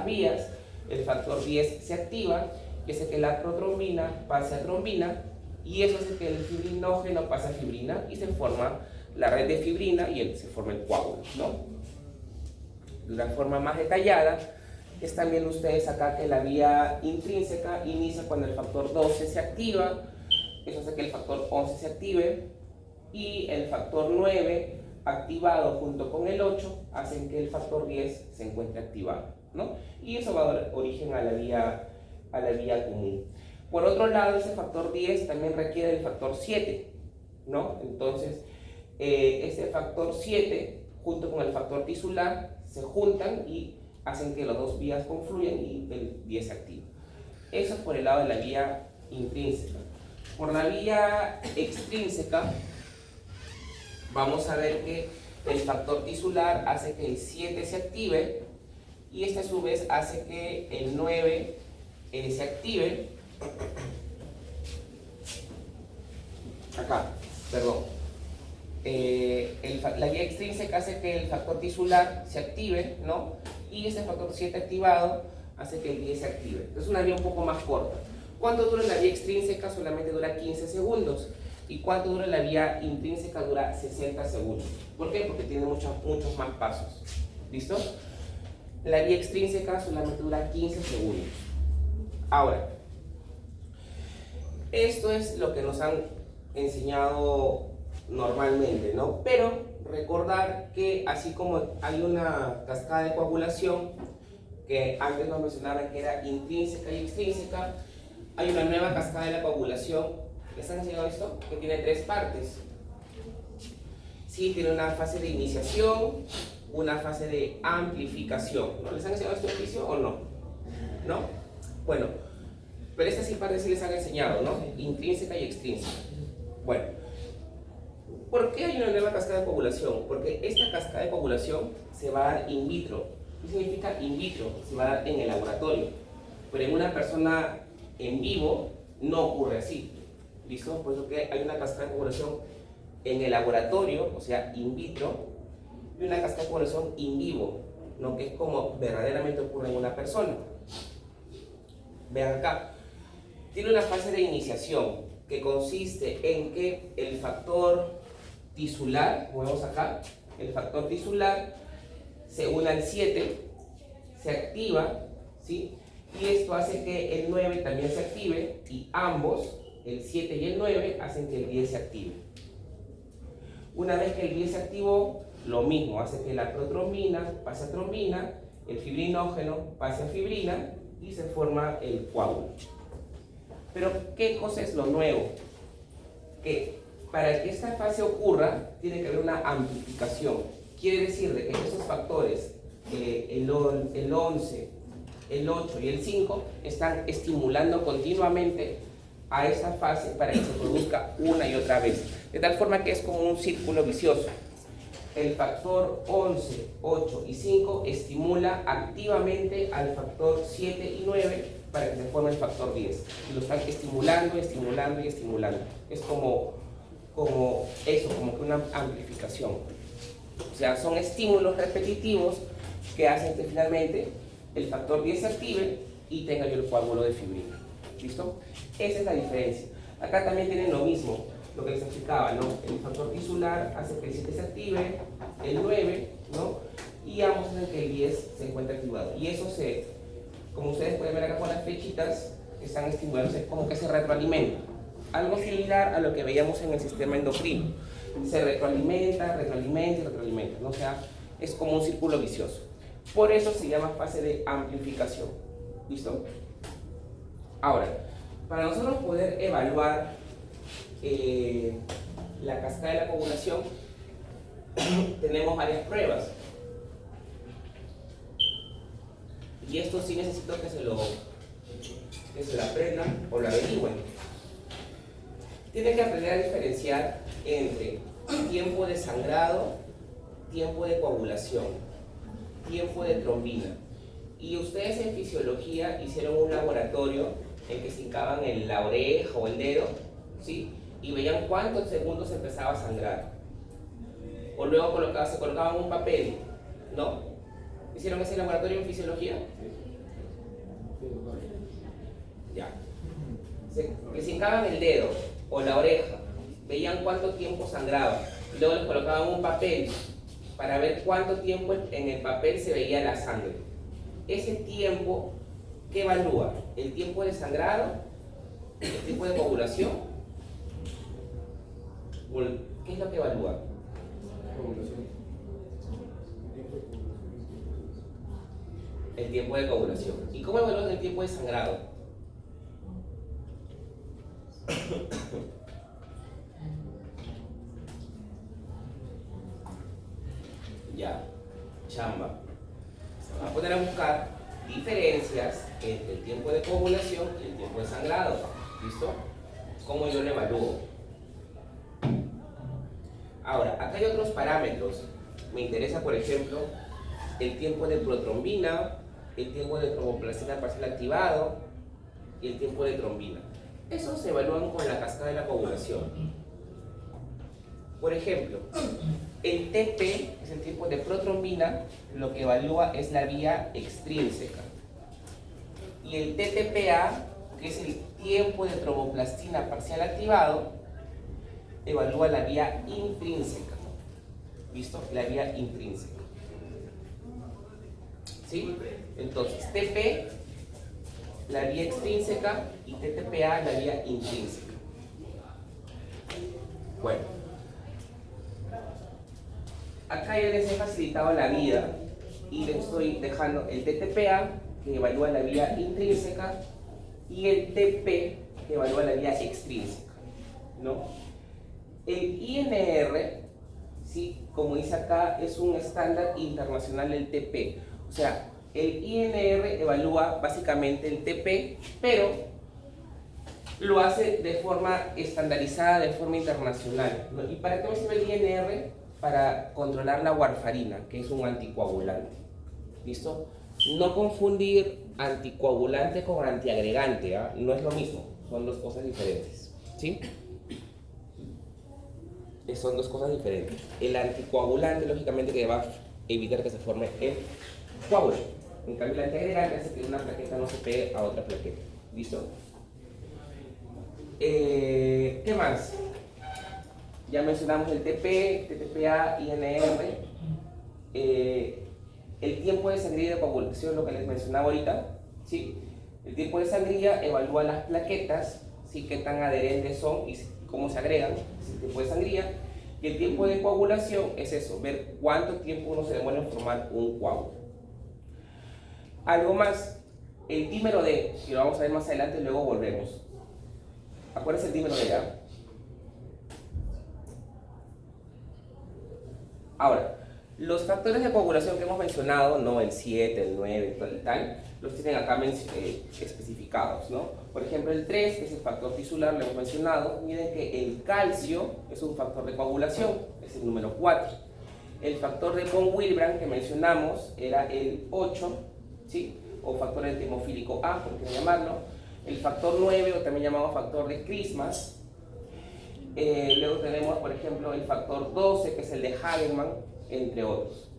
vías. El factor 10 se activa y hace que la protrombina pase a trombina y eso hace que el fibrinógeno pase a fibrina y se forma la red de fibrina y se forma el coágulo, ¿no? De una forma más detallada, están viendo ustedes acá que la vía intrínseca inicia cuando el factor 12 se activa, eso hace que el factor 11 se active y el factor 9 activado junto con el 8 hacen que el factor 10 se encuentre activado, ¿no? Y eso va a dar origen a la vía común. Por otro lado, ese factor 10 también requiere el factor 7, ¿no? Entonces, ese factor 7 junto con el factor tisular se juntan y hacen que las dos vías confluyan y el 10 se activa. Eso es por el lado de la vía intrínseca. Por la vía extrínseca, vamos a ver que el factor tisular hace que el 7 se active y este a su vez hace que el 9 se active. Acá, perdón. La vía extrínseca hace que el factor tisular se active, ¿no? Y ese factor 7 activado hace que el 10 se active. Es una vía un poco más corta. ¿Cuánto dura la vía extrínseca? Solamente dura 15 segundos. ¿Y cuánto dura la vía intrínseca? Dura 60 segundos. ¿Por qué? Porque tiene muchos más pasos. ¿Listo? La vía extrínseca solamente dura 15 segundos. Ahora, esto es lo que nos han enseñado normalmente, ¿no? Pero recordar que así como hay una cascada de coagulación que antes nos mencionaban que era intrínseca y extrínseca, hay una nueva cascada de la coagulación, ¿Les han enseñado esto? Que tiene 3 partes. Sí, tiene una fase de iniciación, una fase de amplificación. ¿No? ¿Les han enseñado este oficio o no? ¿No? Bueno, pero estas sí partes sí les han enseñado, ¿no? Intrínseca y extrínseca. Bueno, ¿por qué hay una nueva cascada de coagulación? Porque esta cascada de coagulación se va a dar in vitro. ¿Qué significa in vitro? Se va a dar en el laboratorio. Pero en una persona en vivo no ocurre así. ¿Listo? Por eso que hay una cascada de coagulación en el laboratorio, o sea, in vitro, y una cascada de coagulación in vivo, ¿no? Que es como verdaderamente ocurre en una persona. Vean acá. Tiene una fase de iniciación que consiste en que el factor tisular, como vemos acá, el factor tisular se une al 7, se activa, ¿sí? Y esto hace que el 9 también se active y ambos, el 7 y el 9, hacen que el 10 se active. Una vez que el 10 se activó, lo mismo, hace que la protrombina pase a trombina, el fibrinógeno pase a fibrina y se forma el coágulo. Pero, ¿qué cosa es lo nuevo? Que para que esta fase ocurra, tiene que haber una amplificación. Quiere decir de que estos factores, el 11, el 8 y el 5, están estimulando continuamente a esta fase para que se produzca una y otra vez. De tal forma que es como un círculo vicioso. El factor 11, 8 y 5 estimula activamente al factor 7 y 9 para que se forme el factor 10. Y lo están estimulando, estimulando y estimulando. Es como eso, como que una amplificación. O sea, son estímulos repetitivos que hacen que finalmente el factor 10 se active y tenga yo el coágulo de fibrina. ¿Listo? Esa es la diferencia. Acá también tienen lo mismo, lo que les explicaba, ¿no? El factor tisular hace que el 7 se active, el 9, ¿no? Y ambos hacen que el 10 se encuentre activado. Y eso como ustedes pueden ver acá con las flechitas, están estimulándose, como que se retroalimenta. Algo similar a lo que veíamos en el sistema endocrino. Se retroalimenta, retroalimenta y retroalimenta, ¿no? O sea, es como un círculo vicioso. Por eso se llama fase de amplificación. ¿Listo? Ahora, para nosotros poder evaluar la cascada de la coagulación, tenemos varias pruebas. Y esto sí necesito que se lo aprendan o lo averigüen. Tienen que aprender a diferenciar entre tiempo de sangrado, tiempo de coagulación, tiempo de trombina. Y ustedes en fisiología hicieron un laboratorio en que se hincaban en la oreja o el dedo, ¿sí? Y veían cuántos segundos empezaba a sangrar. O luego se colocaban un papel, ¿no? ¿Hicieron ese laboratorio en fisiología? Ya. Que se hincaban el dedo o la oreja, veían cuánto tiempo sangraba. Y luego les colocaban un papel para ver cuánto tiempo en el papel se veía la sangre. Ese tiempo, ¿qué evalúa? ¿El tiempo de sangrado? ¿El tiempo de coagulación? ¿Qué es lo que evalúa? El tiempo de coagulación. ¿Y cómo evalúan el tiempo de sangrado? Ya, chamba. Se van a poner a buscar diferencias entre el tiempo de coagulación y el tiempo de sangrado. ¿Listo? ¿Cómo yo lo evalúo? Ahora, acá hay otros parámetros. Me interesa, por ejemplo, el tiempo de protrombina, el tiempo de tromboplastina parcial activado y el tiempo de trombina. Esos se evalúan con la cascada de la coagulación. Por ejemplo, el TP, es el tiempo de protrombina, lo que evalúa es la vía extrínseca. Y el TTPA, que es el tiempo de tromboplastina parcial activado, evalúa la vía intrínseca. ¿Listo? La vía intrínseca. ¿Sí? Entonces, TP, la vía extrínseca, y TTPA, la vía intrínseca. Bueno. Acá ya les he facilitado la vida y les estoy dejando el TTPA, que evalúa la vía intrínseca, y el TP, que evalúa la vía extrínseca. ¿no? El INR, ¿sí? Como dice acá, es un estándar internacional del TP. O sea, el INR evalúa básicamente el TP, pero lo hace de forma estandarizada, de forma internacional, ¿no? ¿Y para qué me sirve el INR? Para controlar la warfarina, que es un anticoagulante. ¿Listo? No confundir anticoagulante con antiagregante, ¿eh? No es lo mismo, son dos cosas diferentes. ¿Sí? Son dos cosas diferentes. El anticoagulante, lógicamente, que va a evitar que se forme el coágulo. En cambio, el antiagregante hace que una plaqueta no se pegue a otra plaqueta. ¿Listo? ¿Qué más? Ya mencionamos el TP, TTPA, INR. El tiempo de sangría y de coagulación, lo que les mencionaba ahorita. ¿Sí? El tiempo de sangría evalúa las plaquetas, ¿sí? Qué tan adherentes son y cómo se agregan, el tiempo de sangría. Y el tiempo de coagulación es eso, ver cuánto tiempo uno se demora en formar un coágulo. Algo más, el dímero D, que lo vamos a ver más adelante, luego volvemos. Acuérdense el dímero D, ¿ya? Ahora, los factores de coagulación que hemos mencionado, no el 7, el 9, tal, los tienen acá especificados, ¿no? Por ejemplo, el 3, que es el factor tisular, lo hemos mencionado. Miren que el calcio es un factor de coagulación, es el número 4. El factor de von Willebrand que mencionamos era el 8, ¿sí? O factor entimofílico A, por qué llamarlo. El factor 9, o también llamado factor de Christmas. Luego tenemos, por ejemplo, el factor 12, que es el de Hagemann, entre otros.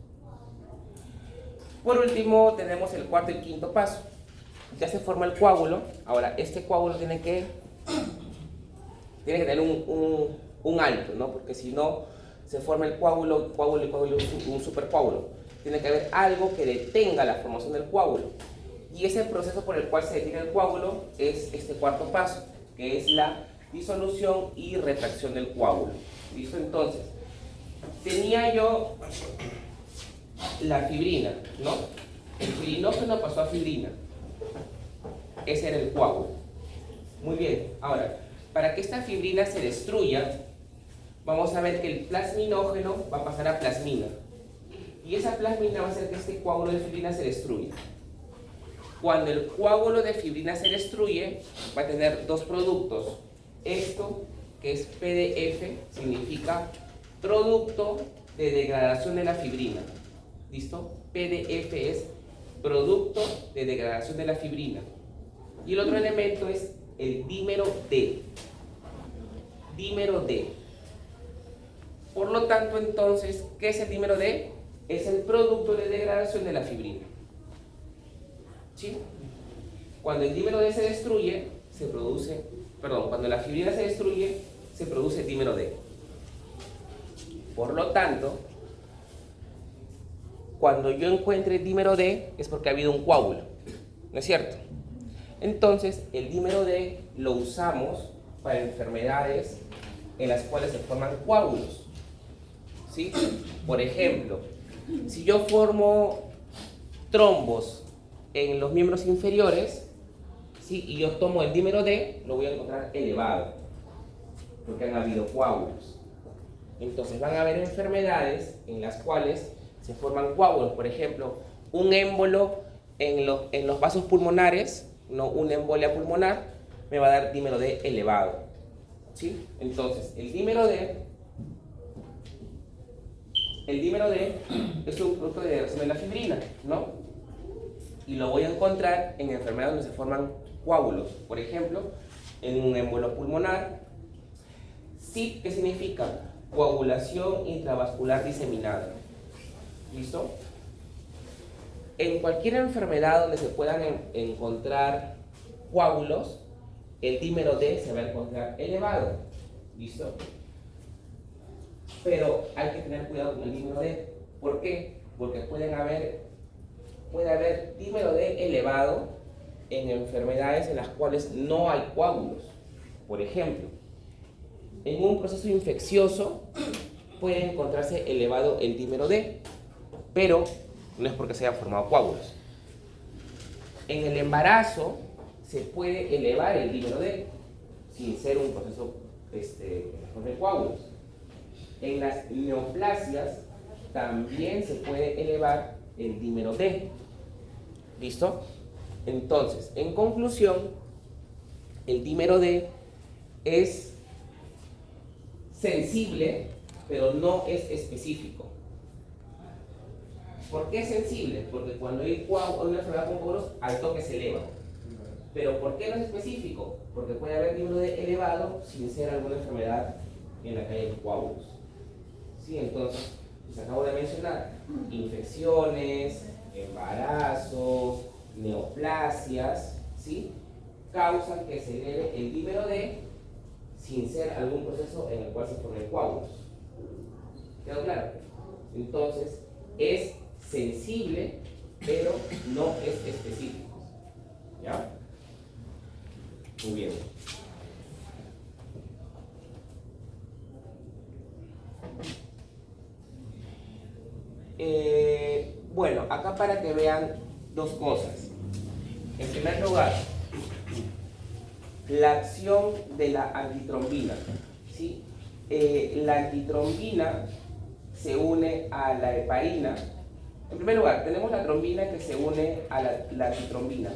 Por último, tenemos el cuarto y quinto paso. Ya se forma el coágulo. Ahora, este coágulo tiene que tener un alto, ¿no? Porque si no, se forma el coágulo es un supercoágulo. Tiene que haber algo que detenga la formación del coágulo. Y ese proceso por el cual se detiene el coágulo es este cuarto paso, que es la disolución y retracción del coágulo. ¿Listo? Entonces, tenía yo la fibrina, ¿no? El fibrinógeno pasó a fibrina. Ese era el coágulo. Muy bien. Ahora, para que esta fibrina se destruya, vamos a ver que el plasminógeno va a pasar a plasmina. Y esa plasmina va a hacer que este coágulo de fibrina se destruya. Cuando el coágulo de fibrina se destruye, va a tener dos productos. Esto, que es PDF, significa producto de degradación de la fibrina. ¿Listo? PDF es producto de degradación de la fibrina. Y el otro elemento es el dímero D. Dímero D. Por lo tanto, entonces, ¿qué es el dímero D? Es el producto de degradación de la fibrina. ¿Sí? Cuando el dímero D se destruye, cuando la fibrina se destruye, se produce dímero D. Por lo tanto, cuando yo encuentre dímero D es porque ha habido un coágulo, ¿no es cierto? Entonces, el dímero D lo usamos para enfermedades en las cuales se forman coágulos, ¿sí? Por ejemplo, si yo formo trombos en los miembros inferiores, ¿sí? Y yo tomo el dímero D, lo voy a encontrar elevado, porque han habido coágulos. Entonces van a haber enfermedades en las cuales se forman coágulos. Por ejemplo, un émbolo en los vasos pulmonares, no una embolia pulmonar, me va a dar dímero D elevado, ¿sí? Entonces, el dímero D es un producto de degradación de la fibrina, ¿no? Y lo voy a encontrar en enfermedades donde se forman coágulos. Por ejemplo, en un émbolo pulmonar. ¿Sí? ¿Qué significa? Coagulación intravascular diseminada. ¿Listo? En cualquier enfermedad donde se puedan encontrar coágulos, el dímero D se va a encontrar elevado. ¿Listo? Pero hay que tener cuidado con el dímero D. ¿Por qué? Porque puede haber dímero D elevado en enfermedades en las cuales no hay coágulos. Por ejemplo, en un proceso infeccioso puede encontrarse elevado el dímero D, pero no es porque se hayan formado coágulos. En el embarazo se puede elevar el dímero D sin ser un proceso formen coágulos. En las neoplasias también se puede elevar el dímero D. ¿Listo? Entonces, en conclusión, el dímero D es sensible, pero no es específico. ¿Por qué es sensible? Porque cuando hay una enfermedad con coágulos, al toque se eleva. Pero ¿por qué no es específico? Porque puede haber dímero D elevado sin ser alguna enfermedad en la que hay coágulos. ¿Sí? Entonces, les acabo de mencionar infecciones, embarazo, neoplasias, ¿sí? Causan que se eleve el dímero D sin ser algún proceso en el cual se formen coágulos. ¿Quedó claro? Entonces, es sensible, pero no es específico. ¿Ya? Muy bien. Bueno, acá para que vean dos cosas. En primer lugar, la acción de la antitrombina, ¿sí? La antitrombina se une a la heparina. En primer lugar, tenemos la trombina que se une a la antitrombina.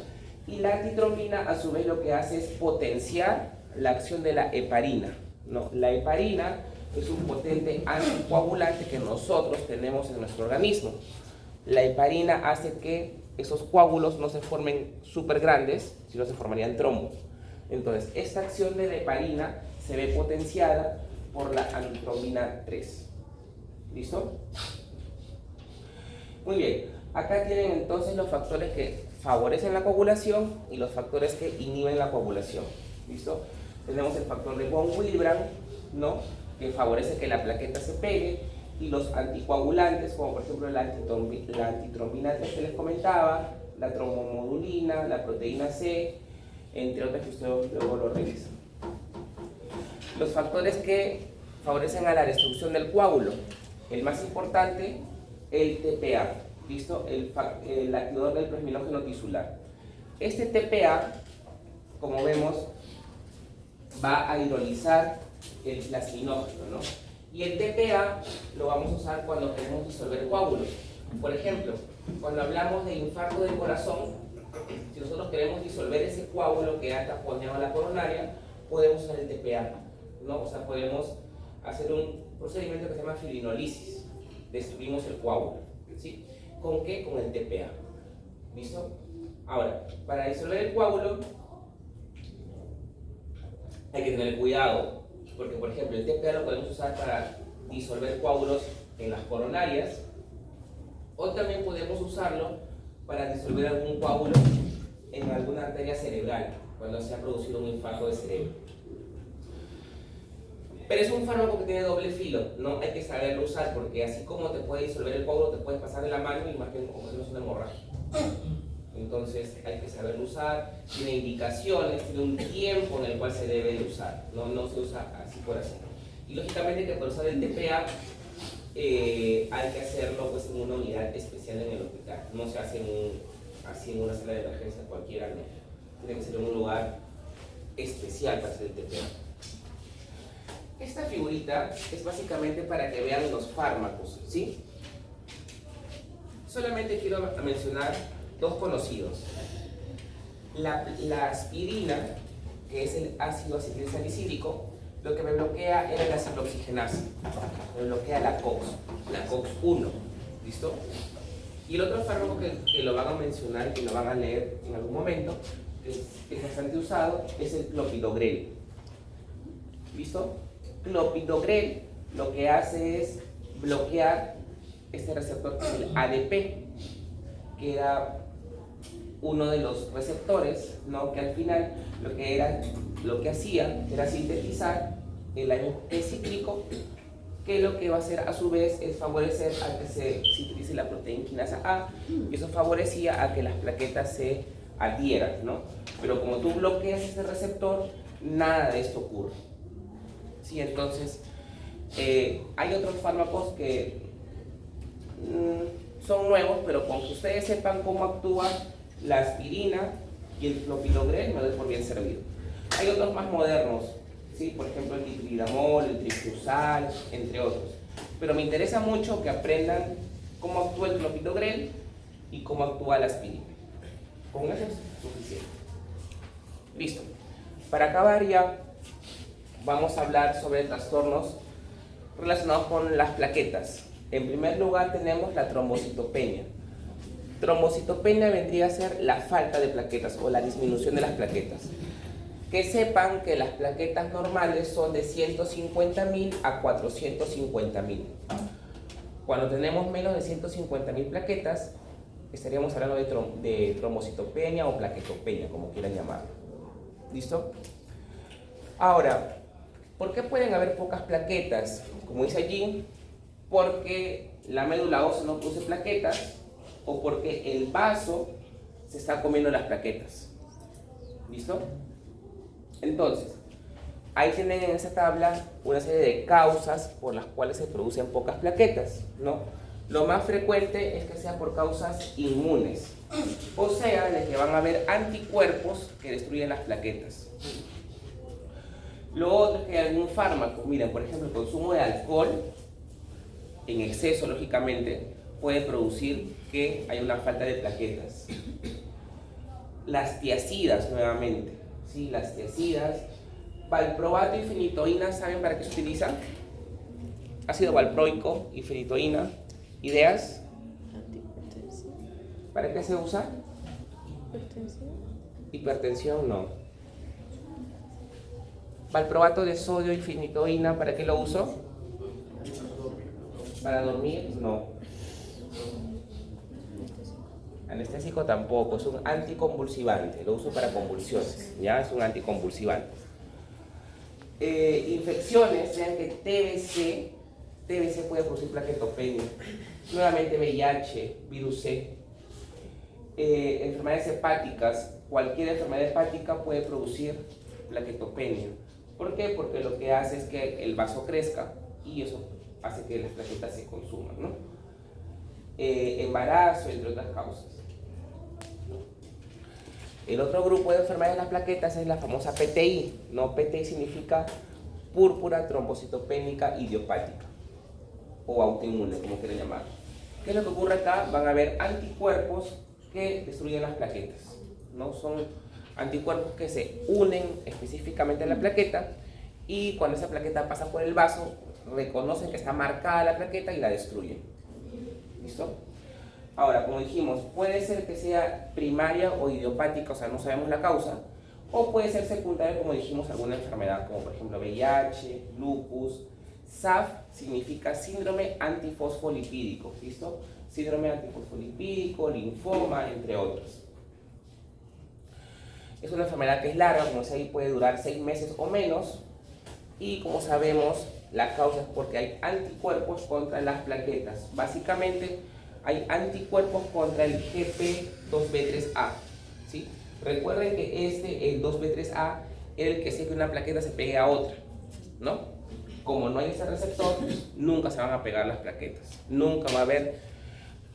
Y la antitrombina, a su vez, lo que hace es potenciar la acción de la heparina, ¿no? La heparina es un potente anticoagulante que nosotros tenemos en nuestro organismo. La heparina hace que esos coágulos no se formen súper grandes, sino se formarían trombos. Entonces, esta acción de la heparina se ve potenciada por la antitrombina 3. ¿Listo? Muy bien. Acá tienen entonces los factores que favorecen la coagulación y los factores que inhiben la coagulación. ¿Listo? Tenemos el factor de von Willebrand, ¿no? Que favorece que la plaqueta se pegue, y los anticoagulantes, como por ejemplo la antitrombina 3 que les comentaba, la trombomodulina, la proteína C, entre otras que ustedes luego lo revisan. Los factores que favorecen a la destrucción del coágulo, el más importante, el TPA, ¿listo? El activador del plasminógeno tisular. Este TPA, como vemos, va a hidrolizar el plasminógeno, ¿no? Y el TPA lo vamos a usar cuando queremos disolver coágulos. Por ejemplo, cuando hablamos de infarto del corazón, si nosotros queremos disolver ese coágulo que ha taponeado la coronaria, podemos usar el TPA, ¿no? O sea, podemos hacer un procedimiento que se llama filinolisis. Destruimos el coágulo, ¿sí? ¿Con qué? Con el TPA. ¿Listo? Ahora, para disolver el coágulo hay que tener cuidado, porque por ejemplo el TPA lo podemos usar para disolver coágulos en las coronarias, o también podemos usarlo para disolver algún coágulo en alguna arteria cerebral, cuando se ha producido un infarto de cerebro. Pero es un fármaco que tiene doble filo, ¿no? Hay que saberlo usar, porque así como te puede disolver el coágulo, te puedes pasar de la mano y más bien ocasionas una hemorragia. Entonces hay que saberlo usar, tiene indicaciones, tiene un tiempo en el cual se debe de usar, no se usa así por así. Y lógicamente que para usar el TPA hay que hacerlo pues, en una unidad especial en el hospital, no se hace así en una sala de emergencia cualquiera, no. Tiene que ser en un lugar especial para hacer el TPA. Esta figurita es básicamente para que vean los fármacos, ¿sí? Solamente quiero mencionar dos conocidos. La aspirina, que es el ácido acetilsalicílico, lo que me bloquea era la ciclooxigenasa, me bloquea la COX-1, ¿listo? Y el otro fármaco que lo van a mencionar, que lo van a leer en algún momento, que es bastante usado, es el clopidogrel. ¿Listo? Clopidogrel lo que hace es bloquear este receptor, que es el ADP, que era uno de los receptores, ¿no? Que al final lo que hacía era sintetizar el AMP cíclico, que lo que va a hacer a su vez es favorecer a que se sintetice la proteína quinasa A, y eso favorecía a que las plaquetas se adhieran, ¿no? Pero como tú bloqueas ese receptor, nada de esto ocurre. Sí, entonces hay otros fármacos que son nuevos, pero con que ustedes sepan cómo actúa la aspirina y el clopidogrel, me doy por bien servido. Hay otros más modernos, ¿sí? Por ejemplo, el dipridamol, el triflusal, entre otros. Pero me interesa mucho que aprendan cómo actúa el clopidogrel y cómo actúa la aspirina. Con eso es suficiente. Listo. Para acabar ya, vamos a hablar sobre trastornos relacionados con las plaquetas. En primer lugar tenemos la trombocitopenia. Trombocitopenia vendría a ser la falta de plaquetas o la disminución de las plaquetas. Que sepan que las plaquetas normales son de 150.000 a 450.000. Cuando tenemos menos de 150.000 plaquetas, estaríamos hablando de trombocitopenia o plaquetopenia, como quieran llamarlo. ¿Listo? Ahora, ¿por qué pueden haber pocas plaquetas? Como dice allí, porque la médula ósea no produce plaquetas o porque el vaso se está comiendo las plaquetas. ¿Listo? Entonces, ahí tienen en esa tabla una serie de causas por las cuales se producen pocas plaquetas, ¿no? Lo más frecuente es que sea por causas inmunes, o sea, de que van a haber anticuerpos que destruyen las plaquetas. Lo otro es que hay algún fármaco, miren, por ejemplo, el consumo de alcohol, en exceso, lógicamente, puede producir que haya una falta de plaquetas. Las tiacidas, nuevamente, ¿sí? Las tiacidas, valproato y fenitoína, ¿saben para qué se utilizan? Ácido valproico y fenitoína, ¿ideas? Antihipertensión. ¿Para qué se usa? Hipertensión. Hipertensión, no. Valproato de sodio y fenitoína, ¿para qué lo uso? ¿Para dormir? No. Anestésico tampoco, es un anticonvulsivante, lo uso para convulsiones, ¿ya? Es un anticonvulsivante. Infecciones, vean que TBC puede producir plaquetopenia, nuevamente VIH, virus C. Enfermedades hepáticas, cualquier enfermedad hepática puede producir plaquetopenia. ¿Por qué? Porque lo que hace es que el vaso crezca y eso hace que las plaquetas se consuman, ¿no? Embarazo, entre otras causas. El otro grupo de enfermedades de las plaquetas es la famosa PTI, ¿no? PTI significa púrpura trombocitopénica idiopática o autoinmune, como quieran llamarlo. ¿Qué es lo que ocurre acá? Van a haber anticuerpos que destruyen las plaquetas, ¿no? Son anticuerpos que se unen específicamente a la plaqueta y cuando esa plaqueta pasa por el vaso, reconocen que está marcada la plaqueta y la destruyen. ¿Listo? Ahora, como dijimos, puede ser que sea primaria o idiopática, o sea, no sabemos la causa, o puede ser secundaria, como dijimos, alguna enfermedad, como por ejemplo VIH, lupus. SAF significa síndrome antifosfolipídico, ¿listo? Síndrome antifosfolipídico, linfoma, entre otros. Es una enfermedad que es larga, como dice ahí, puede durar 6 meses o menos, y como sabemos, la causa es porque hay anticuerpos contra las plaquetas. Básicamente, hay anticuerpos contra el GP2B3A, ¿sí? Recuerden que el 2B3A, es el que hace que una plaqueta se pegue a otra, ¿no? Como no hay ese receptor, nunca se van a pegar las plaquetas, nunca va a haber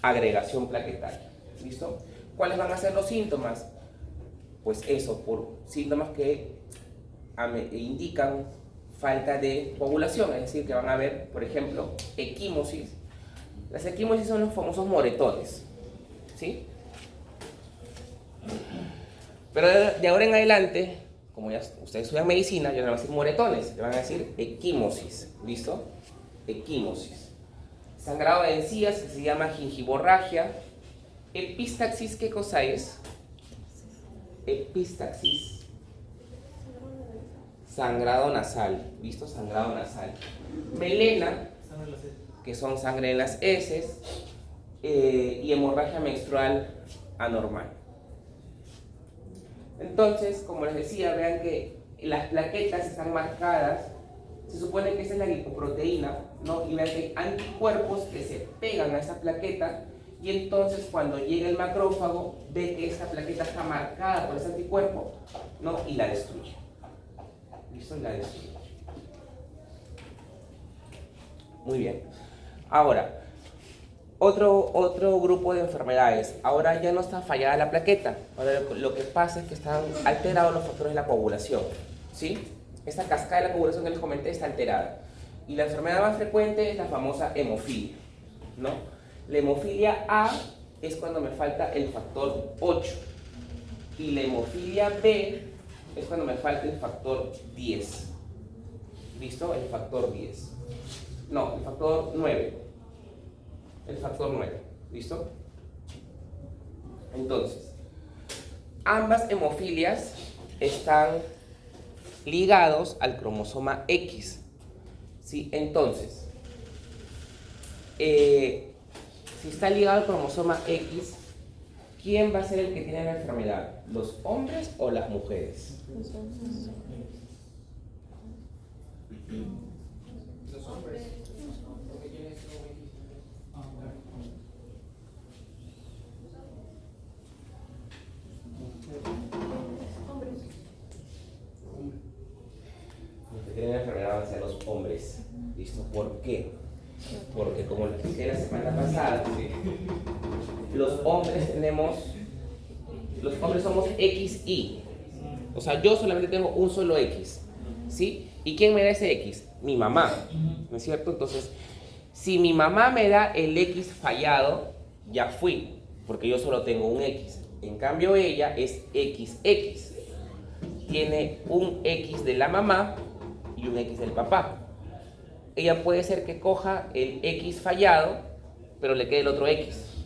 agregación plaquetaria, ¿listo? ¿Cuáles van a ser los síntomas? Pues eso, por síntomas que indican falta de coagulación, es decir, que van a haber, por ejemplo, equimosis. Las equimosis son los famosos moretones, ¿sí? Pero de ahora en adelante, como ya ustedes estudian medicina, ya no van a decir moretones, le van a decir equimosis, ¿listo? Equimosis. Sangrado de encías, que se llama gingivorragia. Epistaxis, ¿qué cosa es? Epistaxis. Sangrado nasal, ¿listo? Sangrado nasal. Melena, que son sangre en las heces, y hemorragia menstrual anormal. Entonces, como les decía, vean que las plaquetas están marcadas, se supone que esa es la lipoproteína, ¿no? Y vean que hay anticuerpos que se pegan a esa plaqueta y entonces cuando llega el macrófago ve que esa plaqueta está marcada por ese anticuerpo, ¿no? Y la destruye. ¿Listo? Y la destruye. Muy bien. Ahora, otro grupo de enfermedades. Ahora ya no está fallada la plaqueta. Ahora lo que pasa es que están alterados los factores de la coagulación, ¿sí? esta cascada de la coagulación que les comenté está alterada. Y la enfermedad más frecuente es la famosa hemofilia, ¿no? La hemofilia A es cuando me falta el factor 8 y la hemofilia B es cuando me falta el factor 10. ¿Listo? El factor 10. No, el factor 9. El factor 9. ¿Listo? Entonces, ambas hemofilias están ligados al cromosoma X. ¿Sí? Entonces, si está ligado al cromosoma X, ¿quién va a ser el que tiene la enfermedad? ¿Los hombres o las mujeres? Los hombres. Los hombres. Porque yo necesito un X. Los que tienen la enfermedad van a ser los hombres. ¿Listo? ¿Por qué? Porque como les dije la semana pasada, los hombres somos XY. O sea, yo solamente tengo un solo X. ¿Sí? ¿Y quién me da ese X? Mi mamá. ¿No es cierto? Entonces, si mi mamá me da el X fallado, ya fui. Porque yo solo tengo un X. En cambio, ella es XX. Tiene un X de la mamá y un X del papá. Ella puede ser que coja el X fallado, pero le quede el otro X.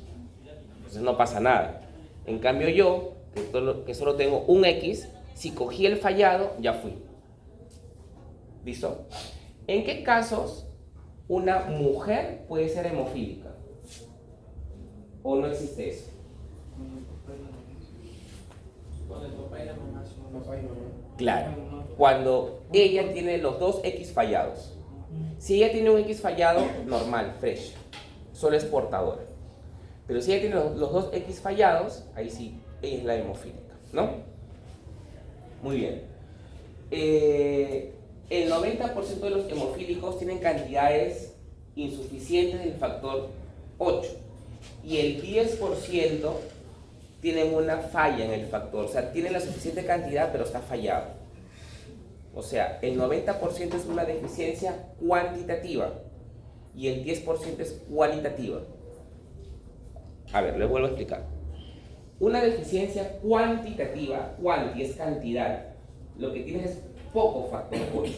Entonces no pasa nada. En cambio yo, que solo tengo un X, si cogí el fallado, ya fui. ¿Listo? ¿En qué casos una mujer puede ser hemofílica? ¿O no existe eso? Cuando el papá y la mamá son papá y mamá. Claro. Cuando ella tiene los dos X fallados. Si ella tiene un X fallado, normal, fresh, solo es portadora. Pero si ella tiene los dos X fallados, ahí sí, ella es la hemofílica, ¿no? Muy bien. El 90% de los hemofílicos tienen cantidades insuficientes del factor 8 y el 10% tienen una falla en el factor, o sea, tienen la suficiente cantidad pero está fallado. O sea, el 90% es una deficiencia cuantitativa y el 10% es cualitativa. A ver, les vuelvo a explicar. Una deficiencia cuantitativa, cuanti es cantidad, lo que tienes es poco factor 8.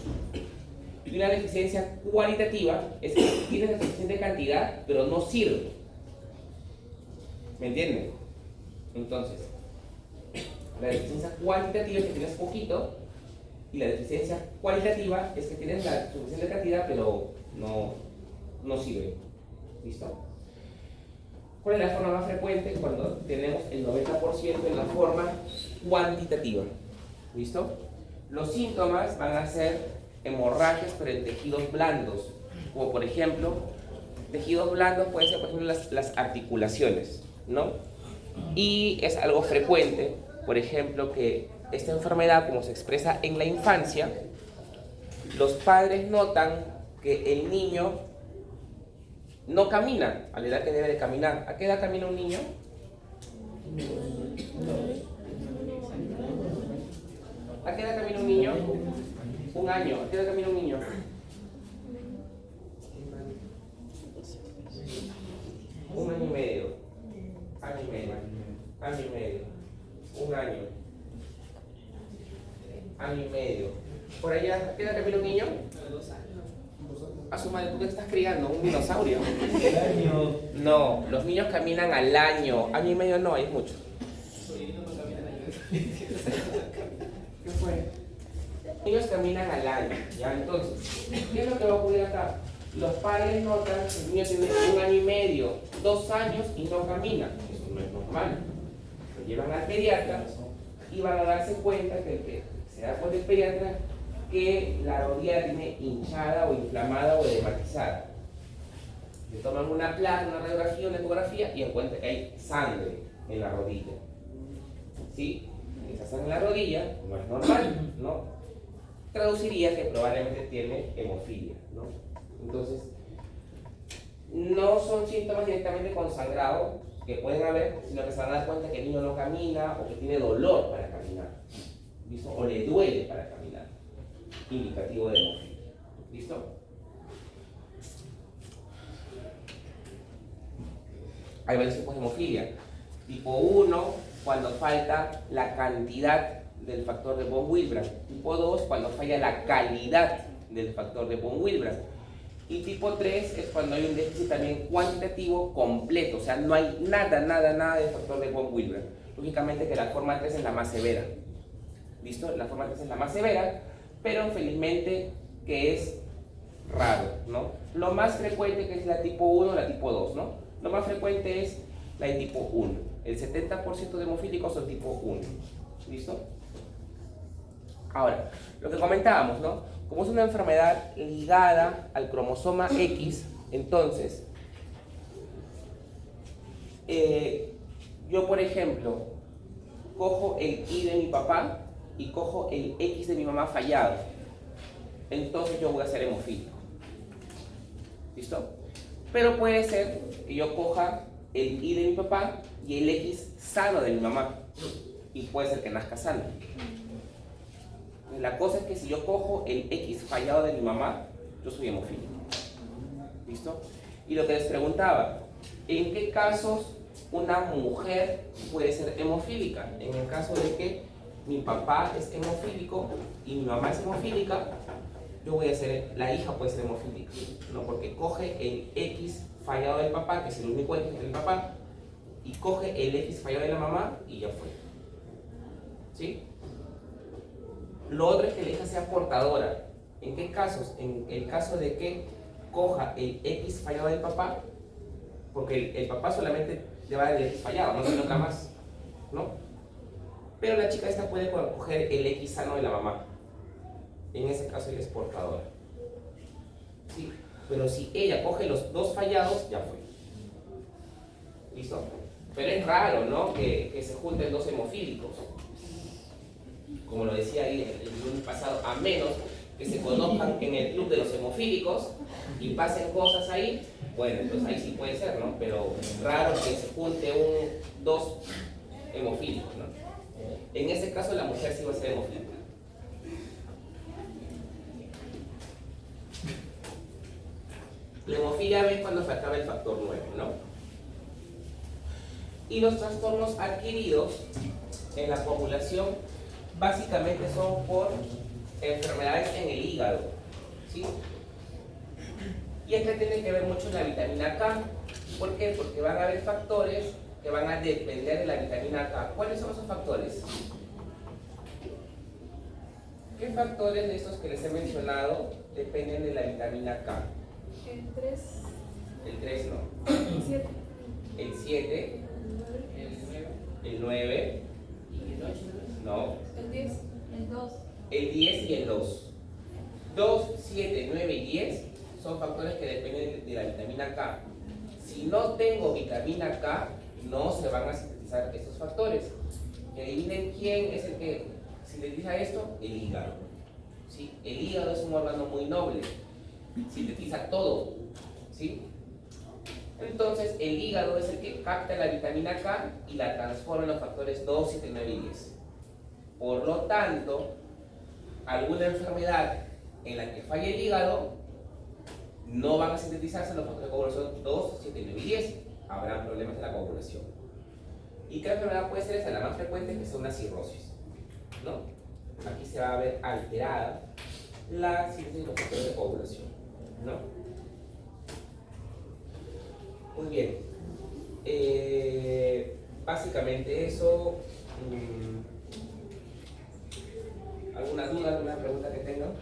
Y una deficiencia cualitativa es que tienes la suficiente cantidad, pero no sirve. ¿Me entienden? Entonces, la deficiencia cuantitativa es que tienes poquito, y la deficiencia cualitativa es que tienes la suficiente cantidad, pero no sirve. ¿Listo? ¿Cuál es la forma más frecuente? Cuando tenemos el 90% en la forma cuantitativa. ¿Listo? Los síntomas van a ser hemorragias, pero en tejidos blandos. Como por ejemplo, tejidos blandos pueden ser, por ejemplo, las articulaciones, ¿no? Y es algo frecuente, por ejemplo, que esta enfermedad, como se expresa en la infancia, los padres notan que el niño no camina a la edad que debe de caminar. ¿A qué edad camina un niño? ¿A qué edad camina un niño? Un año. ¿A qué edad camina un niño? Un año y medio. Año y medio. Año y medio. Un año. Año y medio. Por allá, ¿a qué edad camina un niño? 2 años. A su madre, ¿tú qué estás criando? ¿Un dinosaurio? No, los niños caminan al año. Año y medio no, hay mucho. ¿Qué fue? Los niños caminan al año, ¿ya? Entonces, ¿qué es lo que va a ocurrir acá? Los padres notan que el niño tiene 1 año y medio, 2 años y no camina. Eso no es normal. Lo llevan al pediatra y van a darse cuenta que se da cuenta el pediatra que la rodilla la tiene hinchada o inflamada o edematizada. Le toman una placa, una radiografía, una ecografía y encuentran que hay sangre en la rodilla. ¿Sí? Esa sangre en la rodilla no es normal, ¿no? Traduciría que probablemente tiene hemofilia, ¿no? Entonces, no son síntomas directamente con sangrado que pueden haber, sino que se van a dar cuenta que el niño no camina o que tiene dolor para caminar, ¿listo? O le duele para caminar. indicativo de hemofilia. ¿Listo? Hay varios tipos de hemofilia. Tipo 1, cuando falta la cantidad del factor de von Willebrand. Tipo 2, cuando falla la calidad del factor de von Willebrand. Y tipo 3 es cuando hay un déficit también cuantitativo completo, o sea, no hay nada de factor de von Willebrand. Lógicamente que la forma 3 es la más severa. ¿Listo? La forma 3 es la más severa, pero felizmente que es raro, ¿no? Lo más frecuente que es la tipo 1 o la tipo 2, ¿no? Lo más frecuente es la de tipo 1. El 70% de hemofílicos son tipo 1. ¿Listo? Ahora, lo que comentábamos, ¿no? Como es una enfermedad ligada al cromosoma X, entonces, yo por ejemplo, cojo el Y de mi papá y cojo el X de mi mamá fallado. Entonces yo voy a ser hemofílico. ¿Listo? Pero puede ser que yo coja el Y de mi papá y el X sano de mi mamá. Y puede ser que nazca sano. La cosa es que si yo cojo el X fallado de mi mamá, yo soy hemofílico. ¿Listo? Y lo que les preguntaba, ¿en qué casos una mujer puede ser hemofílica? En el caso de que mi papá es hemofílico y mi mamá es hemofílica, yo voy a ser, la hija puede ser hemofílica, ¿no? Porque coge el X fallado del papá, que es el único X del papá, y coge el X fallado de la mamá y ya fue. ¿Sí? Lo otro es que la hija sea portadora. ¿En qué casos? En el caso de que coja el X fallado del papá, porque el papá solamente le va a dar el X fallado, no tiene otra más, ¿no? Pero la chica esta puede coger el X sano de la mamá. En ese caso ella es portadora. ¿Sí? Pero si ella coge los dos fallados, ya fue. ¿Listo? Pero es raro, ¿no? Que se junten dos hemofílicos. Como lo decía ahí el lunes pasado, a menos que se conozcan en el club de los hemofílicos y pasen cosas ahí, bueno, entonces ahí sí puede ser, ¿no? Pero raro que se junte dos hemofílicos, ¿no? En ese caso la mujer sí va a ser hemofílica. La hemofilia B es cuando se acaba el factor 9, ¿no? Y los trastornos adquiridos en la población básicamente son por enfermedades en el hígado, ¿sí? Y esto tiene que ver mucho la vitamina K. ¿Por qué? Porque van a haber factores que van a depender de la vitamina K. ¿Cuáles son esos factores? ¿Qué factores de estos que les he mencionado dependen de la vitamina K? El 3. El 3 no. El 7. El 7. El 9. ¿Y el 8? No. El 10. El 2. El 10 y el 2. 2, 7, 9 y 10 son factores que dependen de la vitamina K. Si no tengo vitamina K, no se van a sintetizar estos factores. Y adivinen quién es el que sintetiza esto, el hígado. ¿Sí? El hígado es un órgano muy noble, sintetiza todo. ¿Sí? Entonces, el hígado es el que capta la vitamina K y la transforma en los factores 2, 7, 9 y 10. Por lo tanto, alguna enfermedad en la que falle el hígado, no van a sintetizarse los factores de coagulación 2, 7, 9 y 10. Habrán problemas en la coagulación. ¿Y qué enfermedad puede ser esa? La más frecuente, que es una cirrosis, ¿no? Aquí se va a ver alterada la síntesis de los factores de coagulación, ¿no? Muy bien. Básicamente eso. ¿Alguna duda, alguna pregunta que tengan?